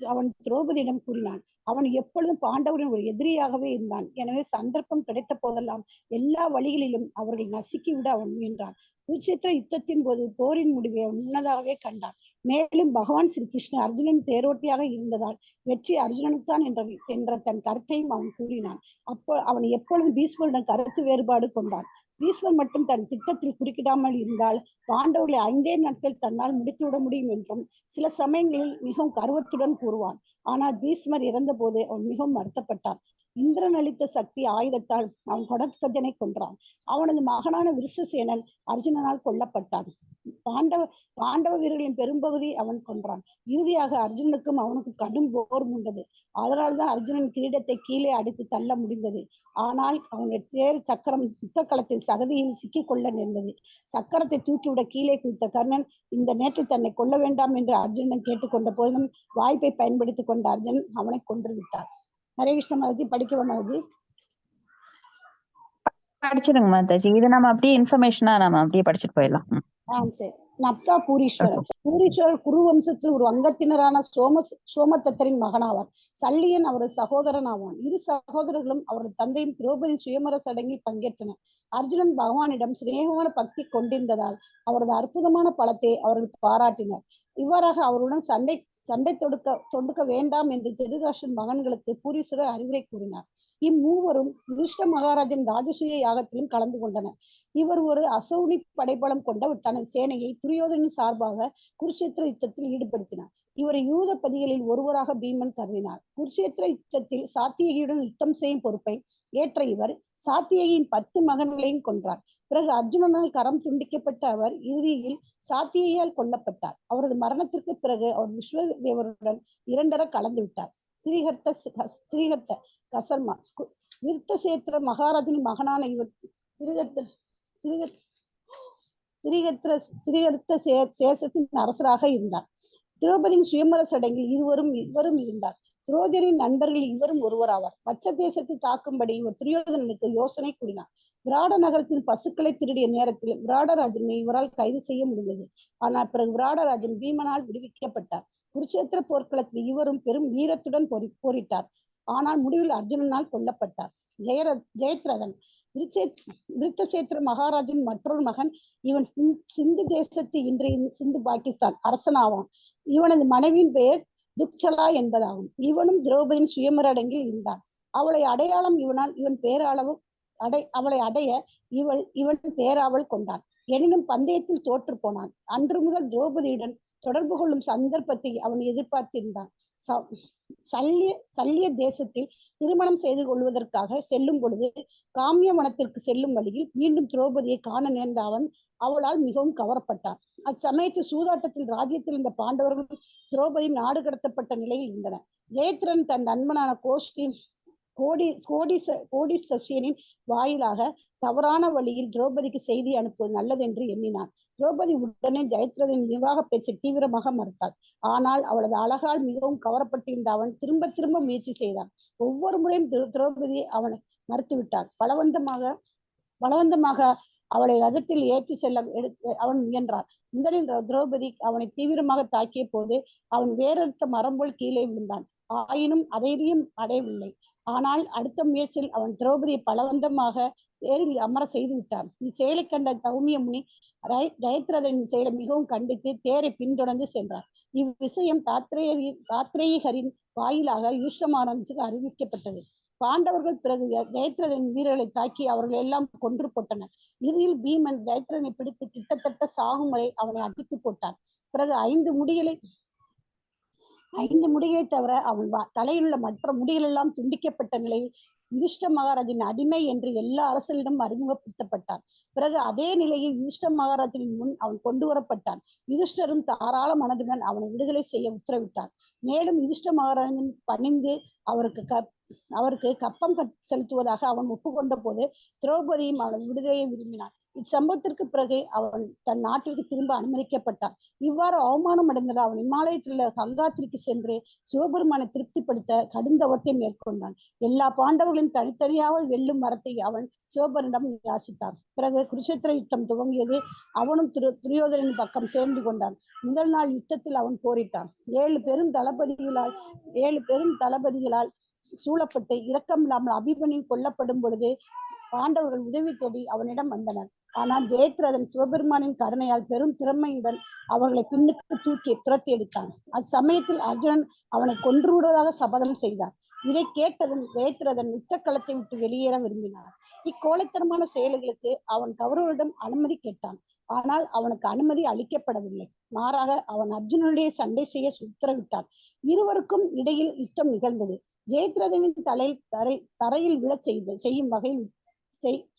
அவன் திரௌபதியிடம் கூறினான். அவன் எப்பொழுதும் பாண்டவரின் ஒரு எதிரியாகவே இருந்தான். எனவே சந்தர்ப்பம் கிடைத்த போதெல்லாம் எல்லா வழிகளிலும் அவர்களை நசுக்கிவிட அவன் முயன்றான். குருட்சேத்திர யுத்தத்தின் போது போரின் முடிவை அவன் முன்னதாகவே கண்டான். மேலும் பகவான் ஸ்ரீ கிருஷ்ணன் அர்ஜுனன் தேரோட்டியாக இருந்ததால் வெற்றி அர்ஜுனனுக்குத்தான் என்ற தன் கருத்தையும் அவன் கூறினான். அப்போ அவன் எப்பொழுதும் பீஷ்மரிடம் கருத்து வேறுபாடு கொண்டான். பீஷ்மர் மட்டும் தன் திட்டத்தில் குறுக்கிடாமல் இருந்தால் பாண்டவர்களை 5 நாட்கள் தன்னால் முடித்துவிட முடியும் என்றும் சில சமயங்களில் மிகவும் கர்வத்துடன் கூறுவான். ஆனால் பீஷ்மர் இறந்த போது அவன் மிகவும் வருத்தப்பட்டான். இந்திரன் அளித்த சக்தி ஆயுதத்தால் அவன் கடத்கஜனை கொன்றான். அவனது மகனான விருஷசேனன் அர்ஜுனனால் கொல்லப்பட்டான். பாண்டவ வீரர்களின் பெரும்பகுதி அவன் கொன்றான். இறுதியாக அர்ஜுனனுக்கும் அவனுக்கும் கடும் போர் மூண்டது. அதனால்தான் அர்ஜுனன் கிரீடத்தை கீழே அடித்து தள்ள முடிந்தது. ஆனால் அவனுடைய தேர் சக்கரம் யுத்த களத்தில் சகதியில் சிக்கிக்கொள்ள நேர்ந்தது. சக்கரத்தை தூக்கிவிட கீழே குதித்த கர்ணன் இந்த நேரத்தில் தன்னை கொல்ல வேண்டாம் என்று அர்ஜுனன் கேட்டுக்கொண்ட போதிலும் வாய்ப்பை பயன்படுத்திக் கொண்ட அர்ஜுனன் அவனை கொன்று விட்டார். ஹரே கிருஷ்ண மாதாஜி, படிக்கவா மாதாஜி? படிச்சிருங்க மாதாஜி. இது நம்ம அப்படியே இன்ஃபர்மேஷனா நம்ம அப்படியே படிச்சுட்டு போயிடலாம். சரி. நப்தா பூரீஸ்வரர் குரு வம்சத்தில் ஒரு அங்கத்தினரான சோமதத்தரின் மகனாவார். சல்லியன் அவரது சகோதரன் ஆவான். இரு சகோதரர்களும் அவரது தந்தையும் திரௌபதி சுயமர சடங்கில் பங்கேற்றனர். அர்ஜுனன் பகவானிடம் சிநேகமான பக்தி கொண்டிருந்ததால் அவரது அற்புதமான பலத்தை அவர்கள் பாராட்டினர். இவ்வாறாக அவருடன் சண்டை தொடுக்க வேண்டாம் என்று திருதராஷ்டிரன் மகன்களுக்கு பூரீஸ்வரர் அறிவுரை கூறினார். இம்மூவரும் யுதிஷ்ட மகாராஜன் ராஜசூய யாகத்திலும் கலந்து கொண்டனர். இவர் ஒரு அசௌனி படைபலம் கொண்ட தனது சேனையை துரியோதனின் சார்பாக குருட்சேத்திர யுத்தத்தில் ஈடுபடுத்தினார். இவரை யூத பதிகளில் ஒருவராக பீமன் கருதினார். குருட்சேத்திர யுத்தத்தில் சாத்தியகியுடன் யுத்தம் செய்யும் பொறுப்பை ஏற்ற இவர் சாத்தியகியின் 10 மகன்களையும் கொன்றார். பிறகு அர்ஜுனனால் கரம் துண்டிக்கப்பட்ட அவர் இறுதியில் சாத்தியையால் கொல்லப்பட்டார். அவரது மரணத்திற்கு பிறகு அவர் விஸ்வதேவருடன் 2 கலந்து விட்டார். ஸ்ரீஹர்த்த கசர்மா விருத்தசேத்திர மகாராஜின் மகனான இவர் ஸ்ரீஹர்த்த சேசத்தின் அரசராக இருந்தார். திரௌபதியின் சுயமர சடங்கில் இவரும் இருந்தார். துரோதரின் நண்பர்கள் இவரும் ஒருவராவார். பச்ச தேசத்தை தாக்கும்படி இவர் துரியோதனனுக்கு யோசனை கூறினார். விராட நகரத்தின் பசுக்களை திருடிய நேரத்தில் விராடராஜனை இவரால் கைது செய்ய முடிந்தது. ஆனால் பிறகு விராடராஜன் பீமனால் விடுவிக்கப்பட்டார். குருட்சேத்திர போர்க்களத்தில் இவரும் பெரும் வீரத்துடன் போரிட்டார். ஆனால் முடிவில் அர்ஜுனனால் கொல்லப்பட்டார். ஜெயத்ரதன் விருத்தசேத்திர மகாராஜின் மற்றொரு மகன். இவன் சிந்து தேசத்து இன்றைய சிந்து பாகிஸ்தான் அரசனாவான். இவனது மனைவியின் பெயர் துக்சலா என்பதாகும். இவனும் திரௌபதியின் சுயமர அடங்கில் இருந்தான். அவளை அடைய இவன் பேராவல் கொண்டான். எனினும் பந்தயத்தில் தோற்று போனான். அன்று முதல் திரௌபதியுடன் தொடர்பு கொள்ளும் சந்தர்ப்பத்தை அவன் எதிர்பார்த்திருந்தான். சல்லிய தேசத்தில் திருமணம் செய்து கொள்வதற்காக செல்லும் பொழுது காமியவனத்திற்கு செல்லும் வழியில் மீண்டும் திரௌபதியை காண நேர்ந்த அவளால் மிகவும் கவரப்பட்டான். அச்சமயத்தில் சூதாட்டத்தில் ராஜ்யத்தில் இருந்த பாண்டவர்கள் திரௌபதி நாடு கடத்தப்பட்ட நிலையில் இருந்தனர். ஜெயத்ரன் தன் நண்பனான கோடிசஸ்யனின் வாயிலாக தவறான வழியில் திரௌபதிக்கு செய்தி அனுப்புவது நல்லது என்று எண்ணினான். திரௌபதி உடனே ஜெயத்ரதனின் நிர்வாக பேச்சை தீவிரமாக மறுத்தாள். ஆனால் அவளது அழகால் மிகவும் கவரப்பட்டிருந்த அவன் திரும்ப திரும்ப முயற்சி செய்தான். ஒவ்வொரு முறையும் திரௌபதியை அவனை மறுத்துவிட்டான். பலவந்தமாக அவளை ரதத்தில் ஏற்றி செல்ல அவன் முயன்றான். முதலில் திரௌபதி அவனை தீவிரமாக தாக்கிய போது அவன் வேறெடுத்த மரம் போல் கீழே விழுந்தான். ஆயினும் அதையும் அடையவில்லை. ஆனால் அடுத்த முயற்சியில் அவன் திரௌபதியை பலவந்தமாக தேரில் அமர செய்து விட்டான். இச்செயலை கண்ட தௌமிய முனி ஜெயத்ரதனின் செயலை மிகவும் கண்டித்து தேரை பின்தொடர்ந்து சென்றார். இவ்விஷயம் தாத்ரேயரின் வாயிலாக யுஷ்டமாரனுக்கு அறிவிக்கப்பட்டது. பாண்டவர்கள் பிறகு ஜெயத்ரதனின் வீரர்களை தாக்கி அவர்கள் எல்லாம் கொன்று போட்டனர். இறுதியில் பீமன் ஜெயத்ரதனை பிடித்து கிட்டத்தட்ட சாகும் வரை அவனை அடித்து போட்டான். பிறகு 5 முடிகளை தவிர அவன் தலையில் உள்ள மற்ற முடிகள் எல்லாம் துண்டிக்கப்பட்ட நிலையில் யுதிஷ்ட மகாராஜின் அடிமை என்று எல்லா அரசர்களிடம் அறிமுகப்படுத்தப்பட்டான். பிறகு அதே நிலையில் யுதிஷ்ட மகாராஜனின் முன் அவன் கொண்டு வரப்பட்டான். யுதிஷ்டரும் தாராள மனதுடன் அவனை விடுதலை செய்ய உத்தரவிட்டான். மேலும் யுதிஷ்ட மகாராஜன் பணிந்து அவருக்கு கப்பம் செலுத்துவதாக அவன் ஒப்புக்கொண்ட போது திரௌபதியும் அவன் விடுதலையை விரும்பினான். இச்சம்பவத்திற்கு பிறகு அவன் தன் நாட்டிற்கு திரும்ப அனுமதிக்கப்பட்டான். இவ்வாறு அவமானம் அடைந்த அவன் இமாலயத்தில் உள்ள கங்காத்திரிக்கு சென்று சிவபெருமானை திருப்திப்படுத்த கடும் தவத்தை மேற்கொண்டான். எல்லா பாண்டவர்களின் தனித்தனியாக வெல்லும் வரத்தை அவன் சிவபெருமானிடம் யாசித்தான். பிறகு குருஷேத்திர யுத்தம் துவங்கியது. அவனும் துரியோதனின் பக்கம் சேர்ந்து கொண்டான். முதல் நாள் யுத்தத்தில் அவன் போரிட்டான். 7 பெரும் தளபதிகளால் சூழப்பட்டு இரக்கமில்லாமல் அபிமன்யு கொல்லப்படும் பொழுது பாண்டவர்கள் உதவி தேடி அவனிடம் வந்தனர். ஆனால் ஜெயத்ரதன் சிவபெருமானின் கருணையால் பெரும் திறமையுடன் அவர்களை பின்னுக்கு தூக்கி துரத்தி எடுத்தான். அச்சமயத்தில் அர்ஜுனன் அவனை கொன்று விடுவதாக சபதம் செய்தார். இதை கேட்டதும் ஜெயத்ரதன் யுத்த களத்தை விட்டு வெளியேற விரும்பினார். இக்கோழைத்தனமான செயல்களுக்கு அவன் கௌரவரிடம் அனுமதி கேட்டான். ஆனால் அவனுக்கு அனுமதி அளிக்கப்படவில்லை. மாறாக அவன் அர்ஜுனனுடைய சண்டை செய்ய உத்தரவிட்டான். இருவருக்கும் இடையில் யுத்தம் நிகழ்ந்தது. ஜெயத்ரதனின் தரையில் விழ செய்யும் வகையில்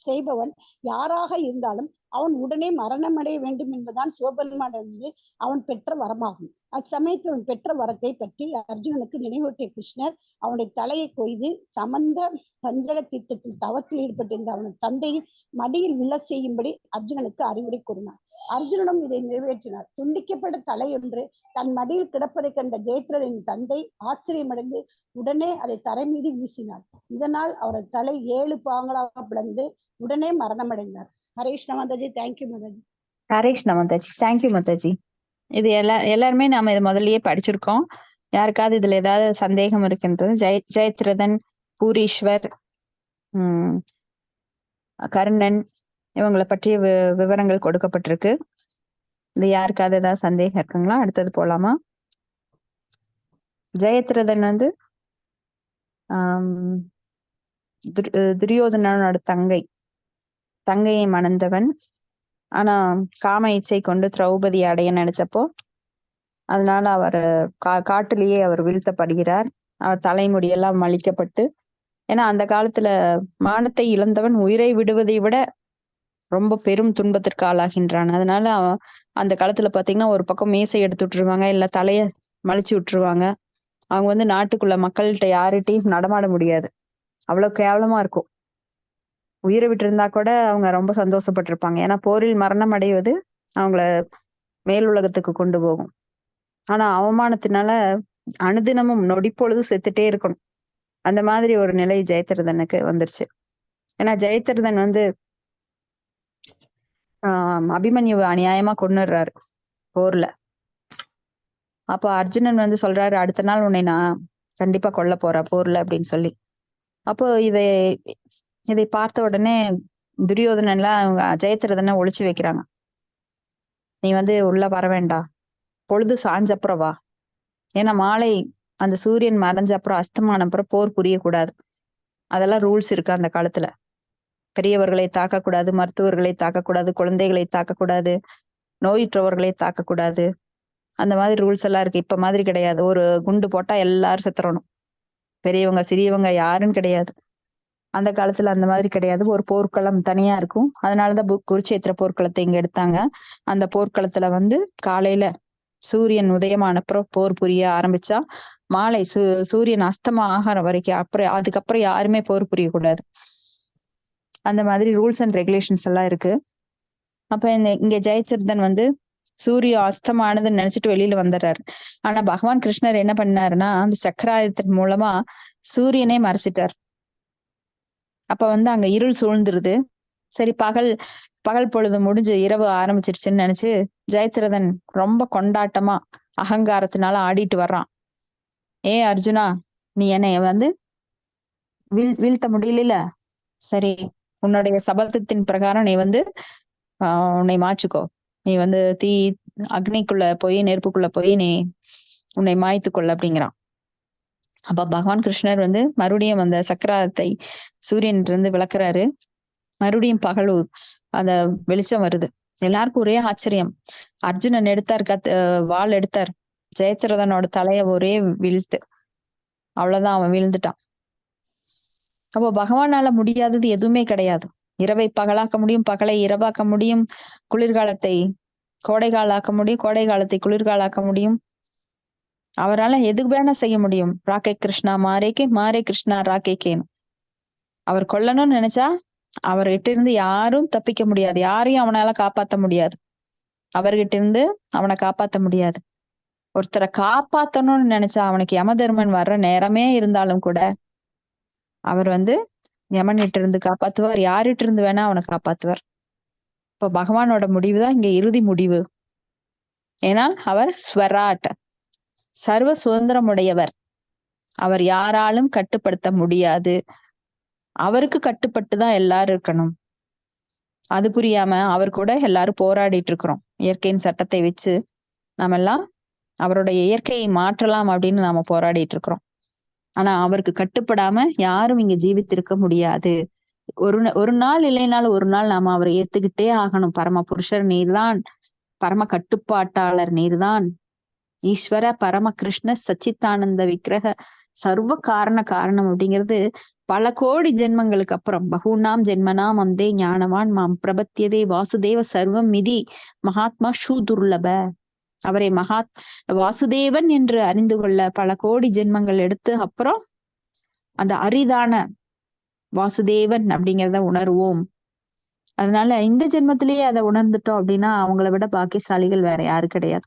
செய்பவன் யாராக இருந்தாலும் அவன் உடனே மரணமடைய வேண்டும் என்பதுதான் சிவபெருமானிடமிருந்து அவன் பெற்ற வரமாகும். அச்சமயத்தில் அவன் பெற்ற வரத்தை பற்றி அர்ஜுனனுக்கு நினைவூட்டிய கிருஷ்ணர் அவனுடைய தலையை கொய்து சமந்த பஞ்சக தீர்த்தத்தில் தவத்தில் ஈடுபட்டிருந்த அவனது தந்தையின் மடியில் விழ செய்யும்படி அர்ஜுனனுக்கு அறிவுரை கூறினார். அர்ஜுனனும் இதை நிறைவேற்றினார். துண்டிக்கப்பட்ட தலையொன்று தன் மடியில் கிடப்பதை கண்ட ஜெயத்ரதனின் தந்தை ஆச்சரியமடைந்து உடனே அதை தரை மீது வீசினார். இதனால் அவரது தலை 7 பாகங்களாக பிளந்து உடனே மரணமடைந்தார். ஹரேஷ்ண மாதாஜி, தேங்க்யூ மாதாஜி. ஹரேஷ்ண மாதாஜி, தேங்க்யூ மாதாஜி. இது எல்லாருமே நாம இதை முதல்லயே படிச்சிருக்கோம். யாருக்காவது இதுல ஏதாவது சந்தேகம் இருக்குன்றது ஜெயத்ரதன், பூரீஸ்வர், கர்ணன் இவங்களை பற்றிய விவரங்கள் கொடுக்கப்பட்டிருக்கு. இது யாருக்காவது ஏதாவது சந்தேகம் இருக்குங்களா? அடுத்தது போலாமா? ஜெயத்ரதன் வந்து துரியோதனனோட தங்கையை மணந்தவன். ஆனா காம இச்சை கொண்டு திரௌபதி அடைய நினைச்சப்போ அதனால அவர் காட்டிலேயே அவர் வீழ்த்தப்படுகிறார். அவர் தலைமுடியெல்லாம் அழிக்கப்பட்டு, ஏன்னா அந்த காலத்துல மானத்தை இழந்தவன் உயிரை விடுவதை விட ரொம்ப பெரும் துன்பத்திற்கு ஆளாகின்றான். அதனால அந்த காலத்துல பாத்தீங்கன்னா ஒரு பக்கம் மீசை எடுத்து விட்டுருவாங்க, இல்ல தலைய மலிச்சு விட்டுருவாங்க. அவங்க வந்து நாட்டுக்குள்ள மக்கள்கிட்ட யார்கிட்டையும் நடமாட முடியாது, அவ்வளவு கேவலமா இருக்கும். உயிரை விட்டு இருந்தா கூட அவங்க ரொம்ப சந்தோஷப்பட்டிருப்பாங்க. ஏன்னா போரில் மரணம் அடைவது அவங்கள மேல் உலகத்துக்கு கொண்டு போகும். ஆனா அவமானத்தினால அனுதினமும் நொடிப்பொழுதும் செத்துட்டே இருக்கணும். அந்த மாதிரி ஒரு நிலை ஜெயத்ரதனுக்கு வந்துருச்சு. ஏன்னா ஜெயத்ரதன் வந்து அபிமன்யுவை அநியாயமா கொன்னுடுறாரு போர்ல. அப்ப அர்ஜுனன் வந்து சொல்றாரு, அடுத்த நாள் உன்னை நான் கண்டிப்பா கொல்ல போறேன் போர்ல அப்படின்னு சொல்லி. அப்போ இதை பார்த்த உடனே துரியோதனன்லாம் அவங்க ஜெயத்ரதனை ஒளிச்சு வைக்கிறாங்க. நீ வந்து உள்ள வர வேண்டாம், பொழுது சாஞ்சப்புறம் வா. ஏன்னா மாலை அந்த சூரியன் மறைஞ்ச அப்புறம் அஸ்தமான அப்புறம் போர் புரியக்கூடாது. அதெல்லாம் ரூல்ஸ் இருக்கு அந்த காலத்துல. பெரியவர்களை தாக்கக்கூடாது, மருத்துவர்களை தாக்கக்கூடாது, குழந்தைகளை தாக்கக்கூடாது, நோயுற்றவர்களை தாக்கக்கூடாது. அந்த மாதிரி ரூல்ஸ் எல்லாம் இருக்கு. இப்ப மாதிரி கிடையாது. ஒரு குண்டு போட்டா எல்லாரும் செத்துறணும். பெரியவங்க சிறியவங்க யாருன்னு கிடையாது. அந்த காலத்துல அந்த மாதிரி கிடையாது. ஒரு போர்க்களம் தனியா இருக்கும். அதனாலதான் குருட்சேத்திர போர்க்களத்தை இங்க எடுத்தாங்க. அந்த போர்க்களத்துல வந்து காலையில சூரியன் உதயமானப்புறம் போர் புரிய ஆரம்பிச்சா மாலை சூரியன் அஸ்தமம் ஆகிற வரைக்கும் அப்புறம் அதுக்கப்புறம் யாருமே போர் புரியக்கூடாது. அந்த மாதிரி ரூல்ஸ் அண்ட் ரெகுலேஷன்ஸ் எல்லாம் இருக்கு. அப்ப இங்க ஜெயத்ரதன் வந்து சூரிய அஸ்தமானதுன்னு நினைச்சிட்டு வெளியில வந்துடுறாரு. ஆனா பகவான் கிருஷ்ணர் என்ன பண்ணாருன்னா அந்த சக்கராயுதத்தின் மூலமா சூரியனே மறைச்சிட்டார். அப்ப வந்து அங்க இருள் சூழ்ந்துருது. சரி, பகல் பொழுது முடிஞ்சு இரவு ஆரம்பிச்சிருச்சுன்னு நினைச்சு ஜெயத்ரதன் ரொம்ப கொண்டாட்டமா அகங்காரத்தினால ஆடிட்டு வர்றான். ஏ அர்ஜுனா, நீ என்னைய வந்து வீழ்த்த முடியல, சரி உன்னுடைய சபதத்தின் பிரகாரம் நீ வந்து உன்னை மாச்சுக்கோ, நீ வந்து அக்னிக்குள்ள போய் நெருப்புக்குள்ள போய் நீ உன்னை மாய்த்து கொள்ள அப்படிங்கிறான். அப்ப பகவான் கிருஷ்ணர் வந்து மறுபடியும் அந்த சக்கராத்தை சூரியன் இருந்து விளக்குறாரு. மறுபடியும் பகல் அந்த வெளிச்சம் வருது. எல்லாருக்கும் ஒரே ஆச்சரியம். அர்ஜுனன் எடுத்தார் வாள் எடுத்தார், ஜெயத்ரதனோட தலைய ஒரே வீழ்த்து, அவ்வளவுதான், அவன் வீழ்ந்துட்டான். அப்போ பகவானால முடியாதது எதுவுமே கிடையாது. இரவை பகலாக்க முடியும், பகலை இரவாக்க முடியும், குளிர்காலத்தை கோடைகாலாக்க முடியும், கோடை காலத்தை குளிர்காலாக்க முடியும். அவரால் எதுக்கு வேணா செய்ய முடியும். ராக்கே கிருஷ்ணா மாரேக்கே, மாரே கிருஷ்ணா ராக்கேக்கேன்னு. அவர் கொல்லணும்னு நினைச்சா அவர்கிட்ட இருந்து யாரும் தப்பிக்க முடியாது, யாரையும் அவனால காப்பாத்த முடியாது, அவர்கிட்ட இருந்து அவனை காப்பாத்த முடியாது. ஒருத்தரை காப்பாத்தணும்னு நினைச்சா அவனுக்கு யமதர்மன் வர்ற நேரமே இருந்தாலும் கூட அவர் வந்து யமன்கிட்ட இருந்து காப்பாத்துவார், யார்கிட்ட இருந்து வேணா அவனை காப்பாத்துவார். இப்ப பகவானோட முடிவுதான் இங்க இறுதி முடிவு. ஏன்னா அவர் ஸ்வராட், சர்வ சுதந்திரமுடையவர். அவர் யாராலும் கட்டுப்படுத்த முடியாது. அவருக்கு கட்டுப்பட்டுதான் எல்லாரும் இருக்கணும். அது புரியாம அவர் கூட எல்லாரும் போராடிட்டு இருக்கிறோம். இயற்கையின் சட்டத்தை வச்சு நாம எல்லாம் அவருடைய இயற்கையை மாற்றலாம் அப்படின்னு நாம போராடிட்டு இருக்கிறோம். ஆனா அவருக்கு கட்டுப்படாம யாரும் இங்க ஜீவித்திருக்க முடியாது. ஒரு நாள் இல்லைனாலும் ஒரு நாள் நாம அவரை ஏத்துக்கிட்டே ஆகணும். பரம புருஷர் நீர்தான், பரம கட்டுப்பாட்டாளர் நீர்தான், ஈஸ்வர பரம கிருஷ்ண சச்சித்தானந்த விக்கிரக சர்வ காரணம் அப்படிங்கிறது பல கோடி ஜென்மங்களுக்கு அப்புறம் பகுநாம் ஜென்மனாம் அந்தே ஞானவான் மாம் பிரபத்தியதே வாசுதேவ சர்வம் மிதி மகாத்மா ஷூதுர்லப. அவரை வாசுதேவன் என்று அறிந்து கொள்ள பல கோடி ஜென்மங்கள் எடுத்து அப்புறம் அந்த அரிதான வாசுதேவன் அப்படிங்கிறத உணர்வோம். அதனால இந்த ஜென்மத்திலேயே அதை உணர்ந்துட்டோம் அப்படின்னா அவங்கள விட பாக்கியசாலிகள் வேற யாரு கிடையாது.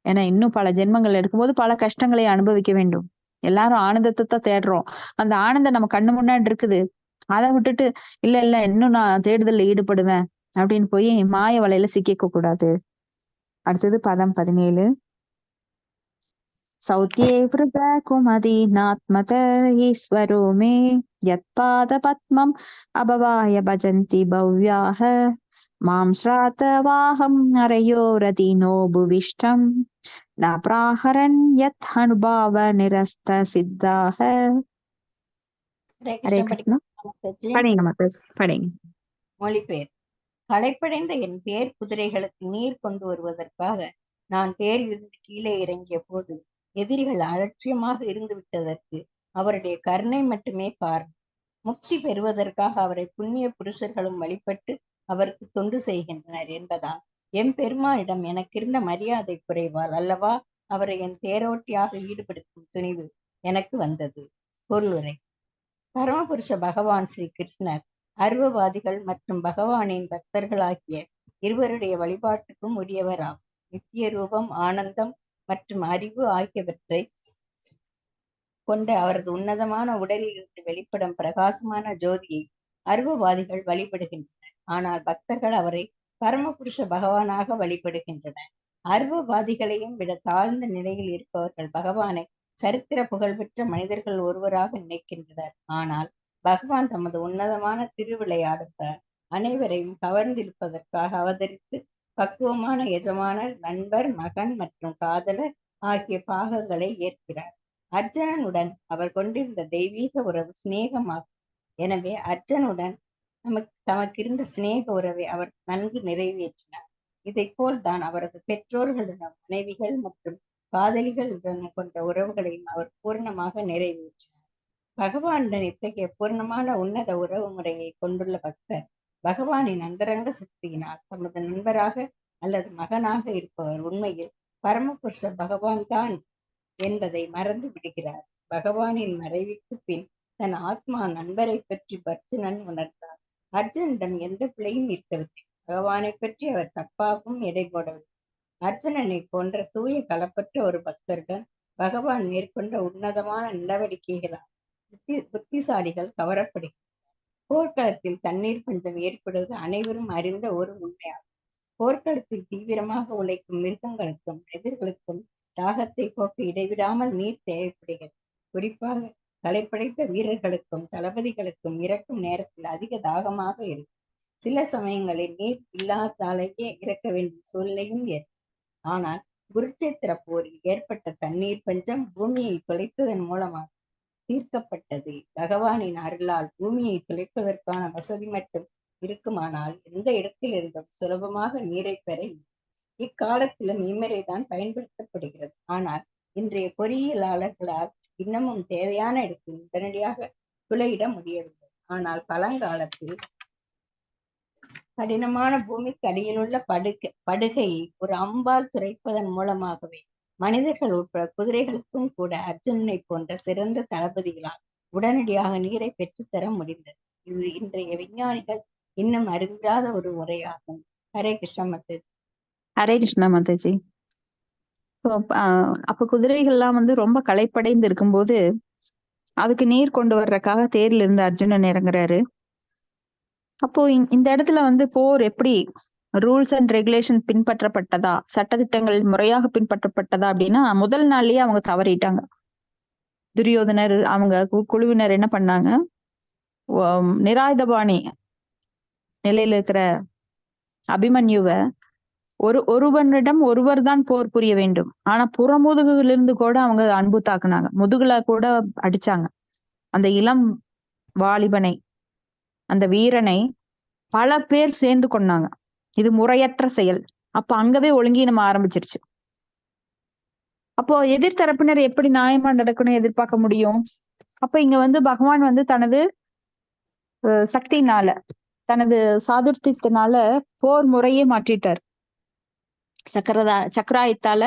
ஏன்னா இன்னும் பல ஜென்மங்கள் எடுக்கும்போது பல கஷ்டங்களை அனுபவிக்க வேண்டும். எல்லாரும் ஆனந்தத்தை தான் தேடுறோம். அந்த ஆனந்தம் நம்ம கண்ணு முன்னாடி இருக்குது. அதை விட்டுட்டு இல்ல இன்னும் நான் தேடுதல்ல ஈடுபடுவேன் அப்படின்னு போய் மாய வலையில சிக்கிக்க கூடாது. அடுத்தது பதம் 17. சௌத்யே விருத குமதி நாத்மத ஈஸ்வரோ மே யத் பாத பத்மம் அபவாய பஜந்தி பவ்யாக மாம் ஸ்ராத்தவாஹம் நரயோரதினோ புவிஷ்டம் ந பிராஹரன் யத் அனுபாவ நிரஸ்த சித்தாக. ஹரே கிருஷ்ணா. படிங்க மாதாஜி, படிங்க. மொழிபெயர். களைப்படைந்த என் தேர் குதிரைகளுக்கு நீர் கொண்டு வருவதற்காக நான் தேரிலிருந்து கீழே இறங்கிய போது எதிரிகள் அலட்சியமாக இருந்து விட்டதற்கு அவருடைய கருணை மட்டுமே காரணம். முக்தி பெறுவதற்காக அவரை புண்ணிய புருஷர்களும் வழிபட்டு அவருக்கு தொண்டு செய்கின்றனர் என்பதால் எம்பெருமானிடம் எனக்கு இருந்த மரியாதை குறைவால் அல்லவா அவரை என் தேரோட்டியாக ஈடுபடுத்தும் துணிவு எனக்கு வந்தது. பொருளுரை. பரமபுருஷ பகவான் ஸ்ரீ கிருஷ்ணர் அருவவாதிகள் மற்றும் பகவானின் பக்தர்களாகிய இருவருடைய வழிபாட்டுக்கும் உரியவராகும். நித்திய ரூபம், ஆனந்தம் மற்றும் அறிவு ஆகியவற்றை கொண்ட அவரது உன்னதமான உடலில் இருந்து வெளிப்படும் பிரகாசமான ஜோதியை அருவவாதிகள் வழிபடுகின்றனர். ஆனால் பக்தர்கள் அவரை பரமபுருஷ பகவானாக வழிபடுகின்றனர். அருவவாதிகளையும் விட தாழ்ந்த நிலையில் இருப்பவர்கள் பகவானை சரித்திர புகழ்பெற்ற மனிதர்கள் ஒருவராக நினைக்கின்றனர். ஆனால் பகவான் தமது உன்னதமான திருவிளையாடுகிறார் அனைவரையும் கவர்ந்திருப்பதற்காக அவதரித்து பக்குவமான எஜமானர், நண்பர், மகன் மற்றும் காதலர் ஆகிய பாகங்களை ஏற்கிறார். அர்ஜுனனுடன் அவர் கொண்டிருந்த தெய்வீக உறவு சிநேகமாகும். எனவே அர்ஜுனுடன் தமக்கிருந்த சிநேக உறவை அவர் நன்கு நிறைவேற்றினார். இதை போல்தான் அவரது பெற்றோர்களுடன், மனைவிகள் மற்றும் காதலிகளுடன் கொண்ட உறவுகளையும் அவர் பூர்ணமாக நிறைவேற்றினார். பகவானுடன் இத்தகைய பூர்ணமான உன்னத உறவு முறையை கொண்டுள்ள பக்தர் பகவானின் அந்தரங்க சக்தியினால் தமது நண்பராக அல்லது மகனாக இருப்பவர் உண்மையில் பரமபுருஷ பகவான் தான் என்பதை மறந்து விடுகிறார். பகவானின் மறைவுக்கு பின் தன் ஆத்மா நண்பரை பற்றி அர்ஜுனன் உணர்ந்தார். அர்ஜுனனிடம் எந்த பிழையும் இருக்கவில்லை. பகவானை பற்றி அவர் தப்பாகவும் எடை போடவில்லை. அர்ஜுனனை போன்ற தூய களப்பற்ற ஒரு பக்தர்கள் பகவான் மேற்கொண்ட உன்னதமான நடவடிக்கைகளால் புத்திசாலிகள் கவரப்படுகிறார். போர்க்களத்தில் தண்ணீர் பஞ்சம் ஏற்படுவது அனைவரும் அறிந்த ஒரு உண்மையாகும். போர்க்களத்தில் தீவிரமாக உழைக்கும் மிருகங்களுக்கும் மனிதர்களுக்கும் தாகத்தை போக்க இடைவிடாமல் நீர் தேவைப்படுகிறது. குறிப்பாக களைப்படைத்த வீரர்களுக்கும் தளபதிகளுக்கும் இறக்கும் நேரத்தில் அதிக தாகமாக இருக்கும். சில சமயங்களில் நீர் இல்லாதாலேயே இறக்க வேண்டிய சூழ்நிலையும் ஏற்படும். ஆனால் குருட்சேத்திர போரில் ஏற்பட்ட தண்ணீர் பஞ்சம் பூமியை துளைத்ததன் மூலமாக தீர்க்கப்பட்டது. பகவானின் அருளால் பூமியை துளைப்பதற்கான வசதி மட்டும் இருக்குமானால் எந்த இடத்திலிருந்தும் சுலபமாக நீரை பெற இக்காலத்திலும் இம்முறைதான் பயன்படுத்தப்படுகிறது. ஆனால் இன்றைய பொறியியலாளர்களால் இன்னமும் தேவையான இடத்தில் உடனடியாக துளையிட முடியவில்லை. ஆனால் பழங்காலத்தில் கடினமான பூமிக்கு அடியிலுள்ள படுகையை ஒரு அம்பால் துரைப்பதன் மூலமாகவே மனிதர்கள் உட்பட குதிரைகளுக்கும் கூட அர்ஜுனனை போன்ற சிறந்த தளபதிகளால் உடனடியாக நீரை பெற்றுத்தர முடிந்தது. இது இன்றைய விஞ்ஞானிகள் இன்னும் அறிந்தாத ஒரு முறையாகும். ஹரே கிருஷ்ணா மாதாஜி. ஹரே கிருஷ்ணா மாதாஜி. அப்ப குதிரைகள்லாம் வந்து ரொம்ப களைப்படைந்து இருக்கும்போது அதுக்கு நீர் கொண்டு வர்றதுக்காக தேர்ல இருந்து அர்ஜுனன் இறங்குறாரு. அப்போ இந்த இடத்துல வந்து போர் எப்படி ரூல்ஸ் அண்ட் ரெகுலேஷன் பின்பற்றப்பட்டதா, சட்டதிட்டங்கள் முறையாக பின்பற்றப்பட்டதா அப்படின்னா முதல் நாள்லயே அவங்க தவறிட்டாங்க. துரியோதனர் அவங்க குழுவினர் என்ன பண்ணாங்க, நிராயுதபாணி நிலையில இருக்கிற அபிமன்யுவை ஒருவனிடம் ஒருவர் தான் போர் புரிய வேண்டும், ஆனா புறமுதுகுல இருந்து கூட அவங்க அன்பு தாக்குனாங்க, முதுகுல கூட அடிச்சாங்க. அந்த இளம் வாலிபனை, அந்த வீரனை பல பேர் சேர்ந்து கொண்டாங்க. இது முறையற்ற செயல். அப்ப அங்கவே ஒழுங்கீனம் ஆரம்பிச்சிருச்சு. அப்போ எதிர்த்தரப்பினர் எப்படி நியாயமா நடக்கணும் எதிர்பார்க்க முடியும்? அப்ப இங்க வந்து பகவான் வந்து தனது சக்தினால, தனது சாதுர்த்தியத்தினால போர் முறையே மாற்றிட்டார். சக்கராயத்தால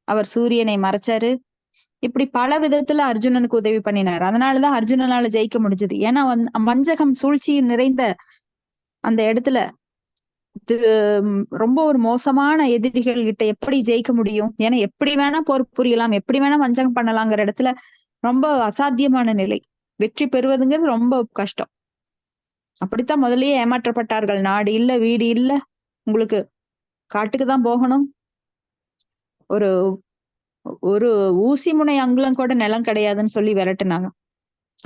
அவர் சூரியனை மறைச்சாரு. இப்படி பல விதத்துல அர்ஜுனனுக்கு உதவி பண்ணினார். அதனாலதான் அர்ஜுனனால ஜெயிக்க முடிஞ்சது. ஏன்னா வஞ்சகம் சூழ்ச்சி நிறைந்த அந்த இடத்துல ரொம்ப ஒரு மோசமான எதிரிகள் கிட்ட எப்படி ஜெயிக்க முடியும்? ஏன்னா எப்படி வேணா போர் புரியலாம், எப்படி வேணா வஞ்சகம் பண்ணலாங்கிற இடத்துல ரொம்ப அசாத்தியமான நிலை. வெற்றி பெறுவதுங்கிறது ரொம்ப கஷ்டம். அப்படித்தான் முதல்லயே ஏமாற்றப்பட்டார்கள். நாடு இல்ல, வீடு இல்ல, உங்களுக்கு காட்டுக்கு தான் போகணும், ஒரு ஒரு ஊசி முனை அங்குலம் கூட நிலம் கிடையாதுன்னு சொல்லி விரட்டுனாங்க.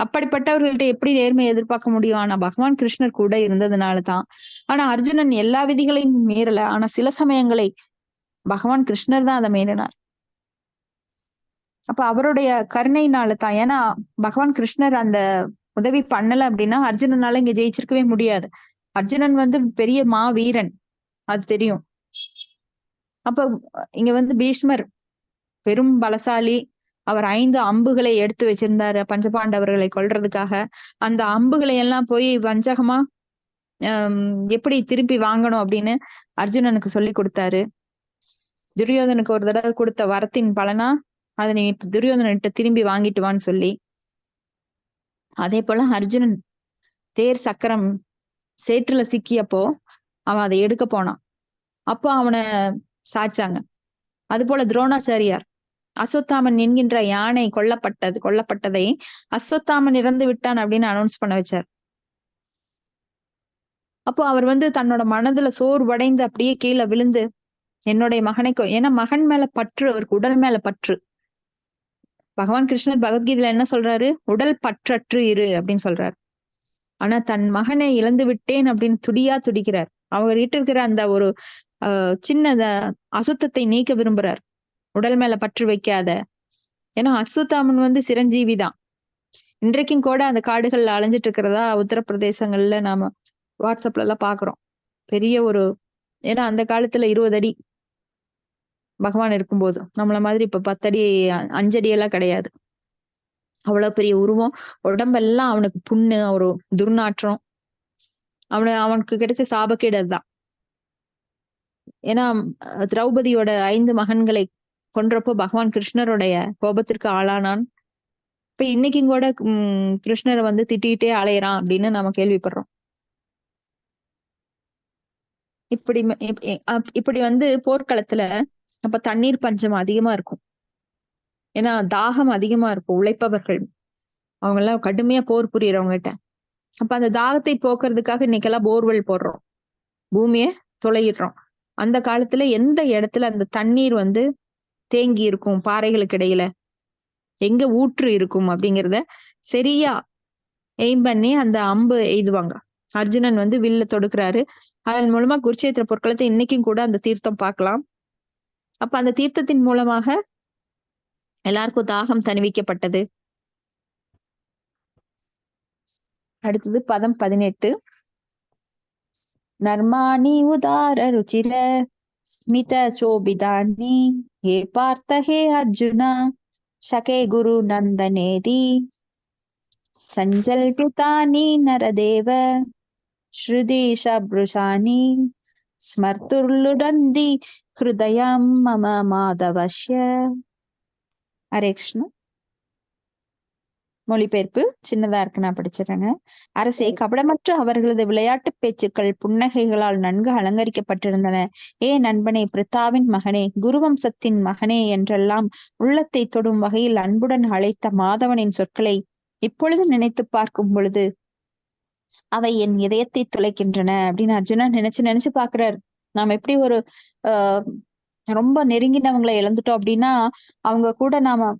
அப்படிப்பட்டவர்கள்ட்ட எப்படி நேர்மையை எதிர்பார்க்க முடியும்? ஆனா பகவான் கிருஷ்ணர் கூட இருந்ததுனாலதான். ஆனா அர்ஜுனன் எல்லா விதிகளையும் மீறல. ஆனா சில சமயங்களை பகவான் கிருஷ்ணர் தான் அதை மீறினார். அப்ப அவருடைய கருணையினால தான். ஏன்னா பகவான் கிருஷ்ணர் அந்த உதவி பண்ணல அப்படின்னா அர்ஜுனனால இங்க ஜெயிச்சிருக்கவே முடியாது. அர்ஜுனன் வந்து பெரிய வீரன், அது தெரியும். அப்ப இங்க வந்து பீஷ்மர் பெரும் பலசாலி. அவர் 5 அம்புகளை எடுத்து வச்சிருந்தாரு பஞ்சபாண்டவர்களை கொல்றதுக்காக. அந்த அம்புகளை எல்லாம் போய் வஞ்சகமா எப்படி திருப்பி வாங்கணும் அப்படின்னு அர்ஜுனனுக்கு சொல்லி கொடுத்தாரு. துரியோதனுக்கு ஒரு தடவை கொடுத்த வரத்தின் பலனா அதை நீ துரியோதனன்கிட்ட திரும்பி வாங்கிட்டு வான்னு சொல்லி. அதே போல அர்ஜுனன் தேர் சக்கரம் சேற்றுல சிக்கியப்போ அவன் அதை எடுக்க போனான். அப்போ அவனை சாய்ச்சாங்க. அது போல துரோணாச்சாரியார் அஸ்வத்தாமன் என்கின்ற யானை கொல்லப்பட்டதை அஸ்வத்தாமன் இறந்து விட்டான் அப்படின்னு அனௌன்ஸ் பண்ண வச்சார். அப்போ அவர் வந்து தன்னோட மனதுல சோர்வடைந்து அப்படியே கீழே விழுந்து என்னுடைய மகனை ஏன்னா மகன் மேல பற்று, அவருக்கு உடல் மேல பற்று. பகவான் கிருஷ்ணர் பகவத்கீதையில என்ன சொல்றாரு? உடல் பற்றற்று இரு அப்படின்னு சொல்றாரு. ஆனா தன் மகனை இழந்து விட்டேன் அப்படின்னு துடிக்கிறார். அவர்கிட்ட இருக்கிற அந்த ஒரு சின்ன அசுத்தத்தை நீக்க விரும்புறார். உடல் மேல பற்று வைக்காத. ஏன்னா அஸ்வத்தாமன் வந்து சிரஞ்சீவி தான். இன்றைக்கும் கூட அந்த காடுகள்ல அலைஞ்சிட்டு இருக்கிறதா உத்தரப்பிரதேசங்கள்ல நாம வாட்ஸ்அப்ல எல்லாம் பாக்குறோம். பெரிய ஒரு, ஏன்னா அந்த காலத்துல 20 அடி பகவான் இருக்கும்போது, நம்மள மாதிரி இப்ப 10 அடி 5 அடி எல்லாம் கிடையாது. அவ்வளவு பெரிய உருவம், உடம்பெல்லாம் அவனுக்கு புண்ணு, ஒரு துர்நாற்றம். அவனுக்கு கிடைச்ச சாபக்கேடு அதுதான். ஏன்னா திரௌபதியோட 5 மகன்களை கொன்றப்போ பகவான் கிருஷ்ணருடைய கோபத்திற்கு ஆளானான். இப்ப இன்னைக்கும் கூட கிருஷ்ணரை வந்து திட்டிகிட்டே அலையறான் அப்படின்னு நம்ம கேள்விப்படுறோம். இப்படி வந்து போர்க்களத்துல அப்ப தண்ணீர் பஞ்சம் அதிகமா இருக்கும். ஏன்னா தாகம் அதிகமா இருக்கும். உழைப்பவர்கள் அவங்க எல்லாம் கடுமையா போர் புரியறவங்ககிட்ட. அப்ப அந்த தாகத்தை போக்குறதுக்காக இன்னைக்கெல்லாம் போர்வெல் போடுறோம், பூமியை துளையிடுறோம். அந்த காலத்துல எந்த இடத்துல அந்த தண்ணீர் வந்து தேங்கி இருக்கும், பாறைகளுக்கு இடையில எங்க ஊற்று இருக்கும் அப்படிங்கிறத சரியா எய்ம் பண்ணி அந்த அம்பு எய்துவாங்க. அர்ஜுனன் வந்து வில்ல தொடுக்கிறாரு. அதன் மூலமா குருட்சேத்திர போர்க்களத்தை இன்னைக்கும் கூட அந்த தீர்த்தம் பார்க்கலாம். அப்ப அந்த தீர்த்தத்தின் மூலமாக எல்லாருக்கும் தாகம் தணிவிக்கப்பட்டது. அடுத்தது பதம் 18. நர்மாணி உதார ருச்சிர ஸ்மித சோபிதானி ஹே பார்த்த ஹே அர்ஜுனா சகே குரு நந்தனேதி சஞ்சல்பிதானி நரதேவ ஸ்ருதி சப்ருஷானி ஸ்மர்த்துர்லுடந்தி ஹிருதயம் மம மாதவஸ்ய. ஹரே கிருஷ்ணா. மொழிபெயர்ப்பு சின்னதா இருக்கு, நான் படிச்சிடுறேங்க. அரசே, கபடமற்ற அவர்களது விளையாட்டு பேச்சுக்கள் புன்னகைகளால் நன்கு அலங்கரிக்கப்பட்டிருந்தன. ஏ நண்பனே, பிரித்தாவின் மகனே, குருவம்சத்தின் மகனே என்றெல்லாம் உள்ளத்தை தொடும் வகையில் அன்புடன் அழைத்த மாதவனின் சொற்களை இப்பொழுது நினைத்து பார்க்கும் பொழுது அவை என் இதயத்தை துளைக்கின்றன அப்படின்னு அர்ஜுனன் நினைச்சு பாக்குறாரு. நாம் எப்படி ஒரு ரொம்ப நெருங்கினவங்களை இழந்துட்டோம் அப்படின்னா அவங்க கூட நாம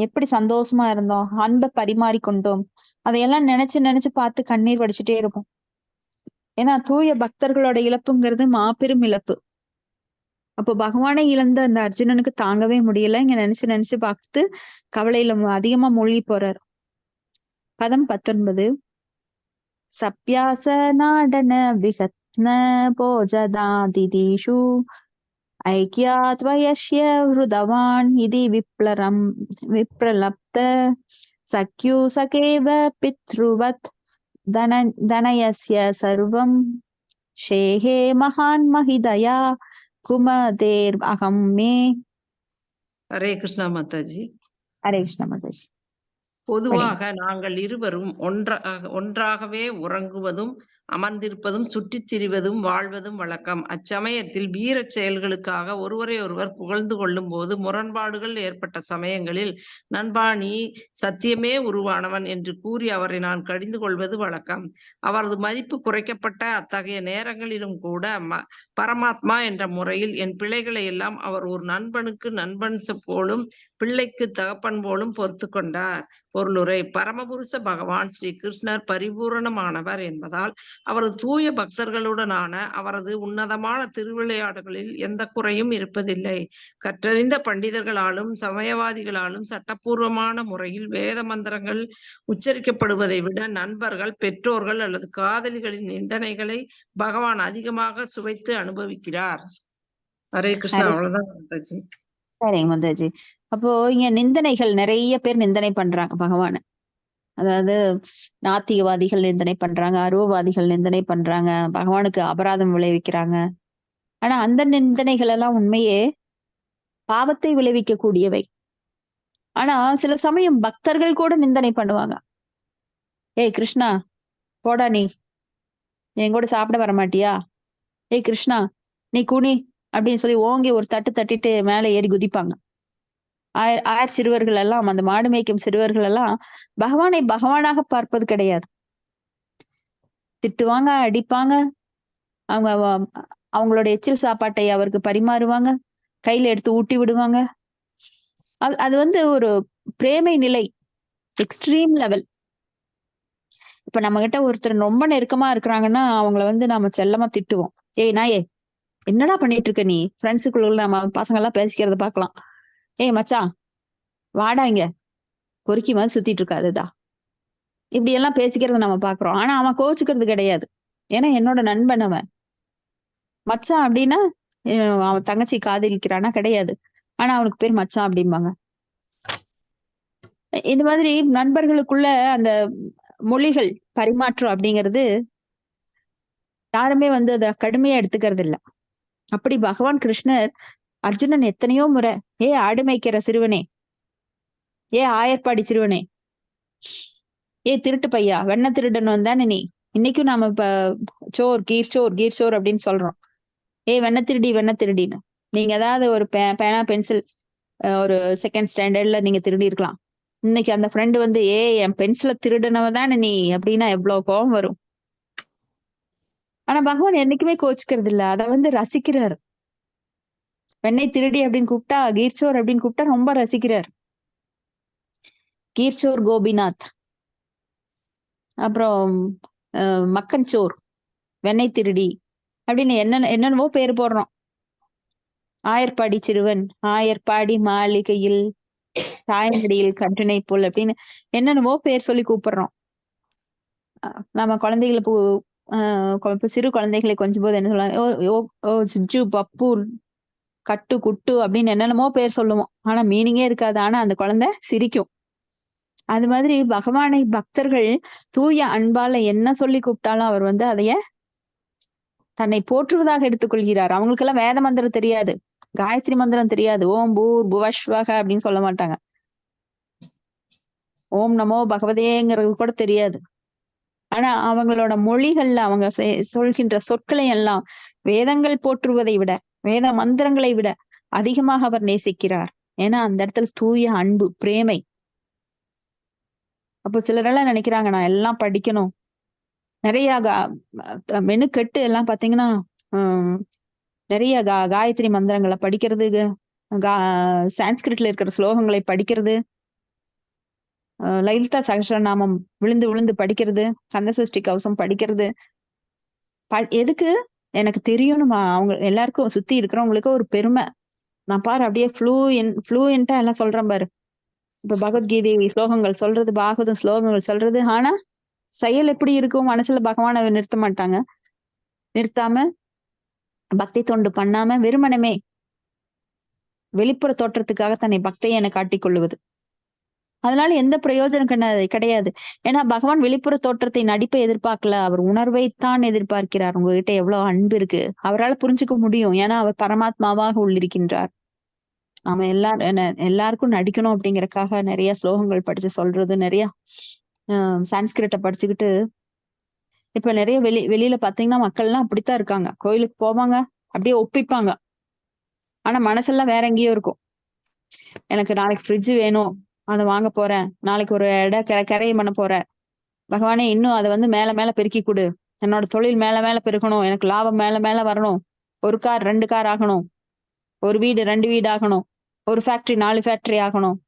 எப்படி சந்தோஷமா இருந்தோம், அன்பை பரிமாறிக்கொண்டோம், அதையெல்லாம் நினைச்சு பார்த்து கண்ணீர் வடிச்சுட்டே இருக்கும். ஏன்னா தூய பக்தர்களோட இழப்புங்கிறது மாபெரும் இழப்பு. அப்போ பகவானை இழந்த அந்த அர்ஜுனனுக்கு தாங்கவே முடியல. இங்க நினைச்சு பார்த்து கவலையில அதிகமா மூழ்கி போறாரு. பதம் 19. சப்யாச நாடன விகத்ன போஜதாதிதீஷு ஐக்கியாத்வயஸ்ய ஹ்ருதவான் இதி விப்ரலப்த சக்யு சகேவ பித்ருவத் தனயஸ்ய சர்வம் ஷேஹே மகான் மஹிதயா குமதேர் அகம் மே. ஹரே கிருஷ்ணா மாதாஜி. ஹரே கிருஷ்ணா மாதாஜி. பொதுவாக நாங்கள் இருவரும் ஒன்றாகவே உறங்குவதும் அமர்ந்திருப்பதும் சுற்றித் திரிவதும் வாழ்வதும் வழக்கம். அச்சமயத்தில் வீரச் செயல்களுக்காக ஒருவரை ஒருவர் புகழ்ந்து கொள்ளும் போது முரண்பாடுகள் ஏற்பட்ட சமயங்களில் நண்பா, நீ சத்தியமே உருவானவன் என்று கூறி அவரை நான் கடிந்து கொள்வது வழக்கம். அவரது மதிப்பு குறைக்கப்பட்ட அத்தகைய நேரங்களிலும் கூட பரமாத்மா என்ற முறையில் என் பிழைகளை எல்லாம் அவர் ஒரு நண்பனுக்கு நண்பன் போலும் பிள்ளைக்கு தகப்பன் போலும் பொறுத்து கொண்டார். பொருளுரை. பரமபுருஷ பகவான் ஸ்ரீ கிருஷ்ணர் பரிபூரணமானவர் என்பதால் அவரது தூய பக்தர்களுடனான அவரது உன்னதமான திருவிளையாடுகளில் எந்த குறையும் இருப்பதில்லை. கற்றறிந்த பண்டிதர்களாலும் சமயவாதிகளாலும் சட்டப்பூர்வமான முறையில் வேத மந்திரங்கள் உச்சரிக்கப்படுவதை விட நண்பர்கள், பெற்றோர்கள் அல்லது காதலிகளின் நிந்தனைகளை பகவான் அதிகமாக சுவைத்து அனுபவிக்கிறார். ஹரே கிருஷ்ணா. அவ்வளவுதான் மாதாஜி. சரிங்க மாதாஜி. அப்போ இங்க நிந்தனைகள், நிறைய பேர் நிந்தனை பண்றாங்க பகவான. அதாவது நாத்திகவாதிகள் நிந்தனை பண்றாங்க, அருவவாதிகள் நிந்தனை பண்றாங்க, பகவானுக்கு அபராதம் விளைவிக்கிறாங்க. ஆனா அந்த நிந்தனைகள் எல்லாம் உண்மையே பாவத்தை விளைவிக்க கூடியவை. ஆனா சில சமயம் பக்தர்கள் கூட நிந்தனை பண்ணுவாங்க. ஏய் கிருஷ்ணா, போடா, நீ என் கூட சாப்பிட வர மாட்டியா? ஏய் கிருஷ்ணா, நீ குனி அப்படின்னு சொல்லி ஓங்கி ஒரு தட்டு தட்டிட்டு மேல ஏறி குதிப்பாங்க. ஆயர் சிறுவர்கள் எல்லாம், அந்த மாடு மேய்க்கும் சிறுவர்கள் எல்லாம் பகவானை பகவானாக பார்ப்பது கிடையாது. திட்டுவாங்க, அடிப்பாங்க, அவங்களோட எச்சில் சாப்பாட்டை அவருக்கு பரிமாறுவாங்க, கையில எடுத்து ஊட்டி விடுவாங்க. அது வந்து ஒரு பிரேமை நிலை, எக்ஸ்ட்ரீம் லெவல். இப்ப நம்ம கிட்ட ஒருத்தர் ரொம்ப நெருக்கமா இருக்கிறாங்கன்னா அவங்கள வந்து நாம செல்லமா திட்டுவோம். ஏய் நாயே, என்னடா பண்ணிட்டு இருக்க நீ? ஃப்ரெண்ட்ஸுக்குள்ள நம்ம பசங்க எல்லாம் பேசிக்கிறத பாக்கலாம். ஏய் மச்சான், வாடா, இங்க பொறுக்கி மாதிரி சுத்திட்டு இருக்காதுடா, இப்படி எல்லாம் பேசிக்கிறத நம்ம பாக்குறோம். ஆனா அவன் கோச்சுக்கிறது கிடையாது. ஏன்னா என்னோட நண்பன் அவன். மச்சான் அப்படின்னா அவன் தங்கச்சி காதலிக்கிறானா? கிடையாது. ஆனா அவனுக்கு பேர் மச்சான் அப்படிம்பாங்க. இந்த மாதிரி நண்பர்களுக்குள்ள அந்த மொழிகள் பரிமாற்றம் அப்படிங்கிறது யாருமே வந்து அதை கடுமையா எடுத்துக்கிறது இல்லை. அப்படி பகவான் கிருஷ்ணர் அர்ஜுனன் எத்தனையோ முறை, ஏ ஆடு மேய்க்கிற சிறுவனே, ஏ ஆயர்பாடி சிறுவனே, ஏ திருட்டு பையா, வெண்ண திருடணும் தானே நீ, இன்னைக்கும் நாம இப்ப சோர் கீர் சோர் அப்படின்னு சொல்றோம். ஏ வெண்ண திருடின்னு நீங்க ஏதாவது ஒரு பேனா பென்சில் ஒரு செகண்ட் ஸ்டாண்டர்ட்ல நீங்க திருடி இருக்கலாம். இன்னைக்கு அந்த ஃப்ரெண்டு வந்து என் பென்சில திருடினவ தானே நீ அப்படின்னா எவ்வளவு கோபம் வரும். ஆனா பகவான் என்னைக்குமே கோச்சுக்கிறது இல்ல, அதை வந்து ரசிக்கிறார். வெண்ணை திருடி அப்படின்னு கூப்பிட்டா, கீர்ச்சோர் அப்படின்னு கூப்பிட்டா ரொம்ப ரசிக்கிறார். கீர்ச்சோர் கோபிநாத், அப்புறம் மக்கன் சோர், வெண்ணெய் திருடி அப்படின்னு என்னென்னவோ பேர் போடுறோம். ஆயர்பாடி சிறுவன், ஆயர்பாடி மாளிகையில் தாயமடியில் கன்றினை போல் அப்படின்னு என்னென்னவோ பேர் சொல்லி கூப்பிடுறோம். நம்ம குழந்தைகளை சிறு குழந்தைகளை கொஞ்சம் போது என்ன சொல்லுவாங்க, ஓ சிஜு பப்பு கட்டு குட்டு அப்படின்னு என்னென்னமோ பேர் சொல்லுவோம். ஆனா மீனிங்கே இருக்காது. ஆனா அந்த குழந்தை சிரிக்கும். அது மாதிரி பகவானை பக்தர்கள் தூய அன்பால என்ன சொல்லி கூப்பிட்டாலும் அவர் வந்து அதைய தன்னை போற்றுவதாக எடுத்துக்கொள்கிறார். அவங்களுக்கெல்லாம் வேத மந்திரம் தெரியாது, காயத்ரி மந்திரம் தெரியாது, ஓம் பூர் புவஸ்வக அப்படின்னு சொல்ல மாட்டாங்க, ஓம் நமோ பகவதேங்கிறது கூட தெரியாது. ஆனா அவங்களோட மொழிகள்ல அவங்க சொல்கின்ற சொற்களை எல்லாம் வேதங்கள் போற்றுவதை விட, வேத மந்திரங்களை விட அதிகமாக அவர் நேசிக்கிறார். ஏன்னா அந்த இடத்துல தூய அன்பு, பிரேமை. அப்போ சிலரெல்லாம் நினைக்கிறாங்க, நான் எல்லாம் படிக்கணும், நிறைய மெனுக்கெட்டு எல்லாம் பாத்தீங்கன்னா நிறைய காயத்ரி மந்திரங்களை படிக்கிறது, சான்ஸ்கிரிட்ல இருக்கிற ஸ்லோகங்களை படிக்கிறது, லலிதா சகஸ்ரநாமம் விழுந்து விழுந்து படிக்கிறது, கந்தசஷ்டி கவசம் படிக்கிறது. எதுக்கு? எனக்கு தெரியணுமா? அவங்க எல்லாருக்கும் சுத்தி இருக்கிறவங்களுக்கு ஒரு பெருமை. நான் பாரு அப்படியே ஃப்ளூயண்டா எல்லாம் சொல்றேன் பாரு. இப்ப பகவத்கீதை ஸ்லோகங்கள் சொல்றது, பாகவதம் ஸ்லோகங்கள் சொல்றது. ஆனா செயல் எப்படி இருக்கும்? மனசுல பகவானை நிறுத்த மாட்டாங்க. நிறுத்தாம பக்தி தொண்டு பண்ணாம வெறுமனமே வெளிப்புற தோற்றத்துக்காக தன்னை பக்தியை என காட்டிக் கொள்ளுவது. அதனால எந்த பிரயோஜனம் கிடையாது. ஏன்னா பகவான் வெளிப்புற தோற்றத்தை, நடிப்பை எதிர்பார்க்கல, அவர் உணர்வைத்தான் எதிர்பார்க்கிறார். உங்ககிட்ட எவ்வளவு அன்பு இருக்கு அவரால் புரிஞ்சுக்க முடியும். ஏன்னா அவர் பரமாத்மாவாக உள்ளிருக்கின்றார். நாம எல்லாருக்கும் நடிக்கணும் அப்படிங்கறக்காக நிறைய ஸ்லோகங்கள் படிச்சு சொல்றது, நிறைய சான்ஸ்கிரிட்ட படிச்சுக்கிட்டு இப்ப நிறைய வெளியில பாத்தீங்கன்னா மக்கள்லாம் அப்படித்தான் இருக்காங்க. கோயிலுக்கு போவாங்க, அப்படியே ஒப்பிப்பாங்க, ஆனா மனசெல்லாம் வேற எங்கேயோ இருக்கும். எனக்கு நாளைக்கு ஃப்ரிட்ஜ் வேணும், அதை வாங்க போறேன், நாளைக்கு ஒரு கரையை பண்ண போறேன், பகவானே இன்னும் அதை வந்து மேல மேல பெருக்கி கொடு, என்னோட தொழில் மேல மேல பெருக்கணும், எனக்கு லாபம் மேல மேல வரணும், ஒரு கார் 2 கார் ஆகணும், ஒரு வீடு 2 வீடு ஆகணும், ஒரு ஃபேக்டரி 4 ஃபேக்டரி ஆகணும்.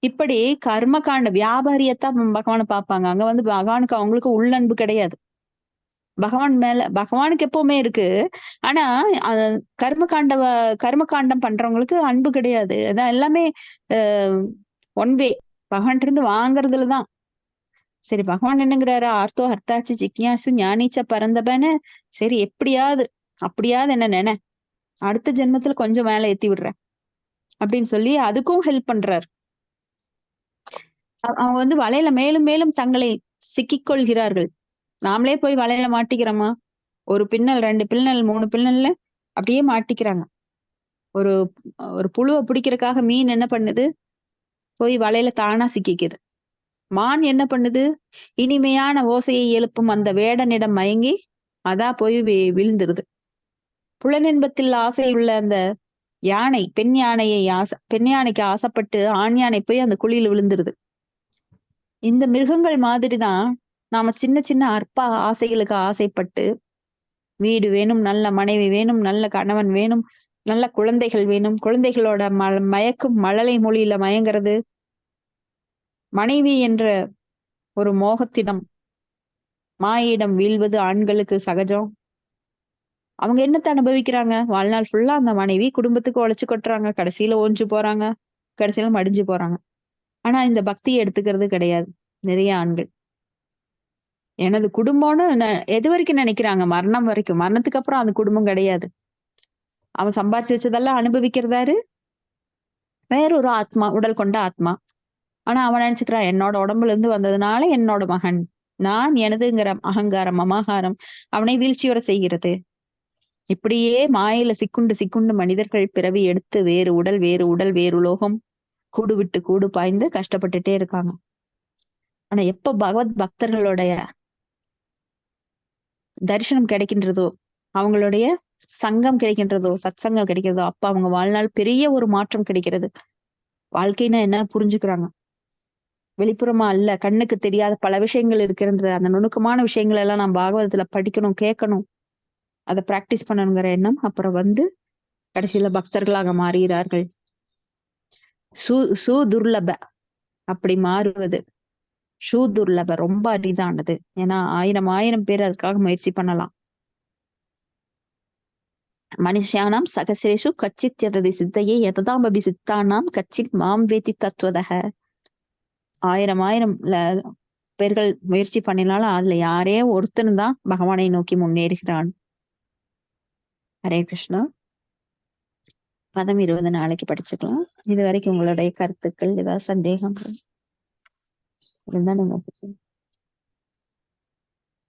இப்படி கர்மகாண்ட வியாபாரியத்தான் பகவானை பார்ப்பாங்க. அங்க வந்து பகவானுக்கு அவங்களுக்கு உள்ளன்பு கிடையாது. பகவானுக்கு எப்பவுமே இருக்கு. ஆனா கர்மகாண்டம் பண்றவங்களுக்கு அன்பு கிடையாது. அதான் எல்லாமே ஒன் வே, பகவான் இருந்து வாங்குறதுலதான். சரி, பகவான் என்னங்கிறாரு, ஆர்த்தோ ஹர்த்தாச்சு ஜிக்யாசு ஞானிச்ச பரந்தபன்னு, சரி அப்படியாவது என்ன நினை, அடுத்த ஜென்மத்துல கொஞ்சம் மேல ஏத்தி விடுறேன் அப்படின்னு சொல்லி அதுக்கும் ஹெல்ப் பண்றாரு. அவங்க வந்து வலையில மேலும் மேலும் தங்களை சிக்கிக்கொள்கிறார்கள். நாமளே போய் வலையில மாட்டிக்கிறோமா? ஒரு பின்னல், 2 பின்னல், 3 பின்னல்ல அப்படியே மாட்டிக்கிறாங்க. ஒரு புழுவை பிடிக்கிறதுக்காக மீன் என்ன பண்ணுது? போய் வலையில தானா சிக்கிக்குது. மான் என்ன பண்ணுது? இனிமையான ஓசையை எழுப்பும் அந்த வேடனிடம் மயங்கி அதான் போய் விழுந்துருது. புலனின்பத்தில் ஆசை உள்ள அந்த யானை, பெண் யானைக்கு ஆசைப்பட்டு ஆண் யானை போய் அந்த குழியில விழுந்துருது. இந்த மிருகங்கள் மாதிரிதான் நாம சின்ன சின்ன அற்ப ஆசைகளுக்கு ஆசைப்பட்டு, வீடு வேணும், நல்ல மனைவி வேணும், நல்ல கணவன் வேணும், நல்ல குழந்தைகள் வேணும், குழந்தைகளோட மயக்கும் மழலை மொழியில மயங்கிறது, மனைவி என்ற ஒரு மோகத்திடம் மாயிடம் வீழ்வது ஆண்களுக்கு சகஜம். அவங்க என்னத்தை அனுபவிக்கிறாங்க? வாழ்நாள் ஃபுல்லா அந்த மனைவி குடும்பத்துக்கு உழைச்சு கொட்டுறாங்க, கடைசியில ஓஞ்சு போறாங்க, கடைசியில மடிஞ்சு போறாங்க. ஆனா இந்த பக்தியை எடுத்துக்கிறது கிடையாது நிறைய ஆண்கள். எனது குடும்பம்னு எது வரைக்கும் நினைக்கிறாங்க? மரணம் வரைக்கும். மரணத்துக்கு அப்புறம் அந்த குடும்பம் கிடையாது. அவன் சம்பாரிச்சு வச்சதெல்லாம் அனுபவிக்கிறதாரு வேறொரு ஆத்மா, உடல் கொண்ட ஆத்மா. ஆனா அவன் நினைச்சுக்கிறான், என்னோட உடம்புல இருந்து வந்ததுனால என்னோட மகன், நான் எனதுங்கிற அகங்காரம், மமகாரம் அவனை வீழ்ச்சியோட செய்கிறது. இப்படியே மாயில சிக்குண்டு சிக்குண்டு மனிதர்கள் பிறவி எடுத்து வேறு உடல் வேறு உலோகம் கூடு விட்டு கூடு பாய்ந்து கஷ்டப்பட்டுட்டே இருக்காங்க. ஆனா எப்ப பகவத் பக்தர்களுடைய தரிசனம் கிடைக்கின்றதோ, அவங்களுடைய சங்கம் கிடைக்கின்றதோ, சத்சங்கம் கிடைக்கிறதோ, அப்ப அவங்க வாழ்நாள் பெரிய ஒரு மாற்றம் கிடைக்கிறது. வாழ்க்கைன்னா என்ன புரிஞ்சுக்கிறாங்க. வெளிப்புறமா அல்ல, கண்ணுக்கு தெரியாத பல விஷயங்கள் இருக்கிறது. அந்த நுணுக்கமான விஷயங்கள் எல்லாம் நான் பாகவதத்துல படிக்கணும், கேட்கணும், அதை பிராக்டிஸ் பண்ணணுங்கிற எண்ணம் அப்புறம் வந்து கடைசியில பக்தர்களாக மாறுகிறார்கள். சுதுர்லப அப்படி மாறுவது சுதுர்லப ரொம்ப அரிதானது. ஏன்னா ஆயிரம் பேர் அதுக்காக முயற்சி பண்ணலாம். மனுஷியானாம் சகசிரேஷு கச்சித் யததி சித்தையே யததாம்பபி சித்தானாம் கச்சித் மாம் வேதி தத்துவதக. ஆயிரம் பேர்கள் முயற்சி பண்ணினாலும் அதுல யாரே ஒருத்தன் தான் பகவானை நோக்கி முன்னேறுகிறான். ஹரே கிருஷ்ணா. பதம் 20 நாளைக்கு படிச்சுக்கலாம். இது வரைக்கும் உங்களுடைய கருத்துக்கள், ஏதாவது சந்தேகம் இருந்தா நீங்க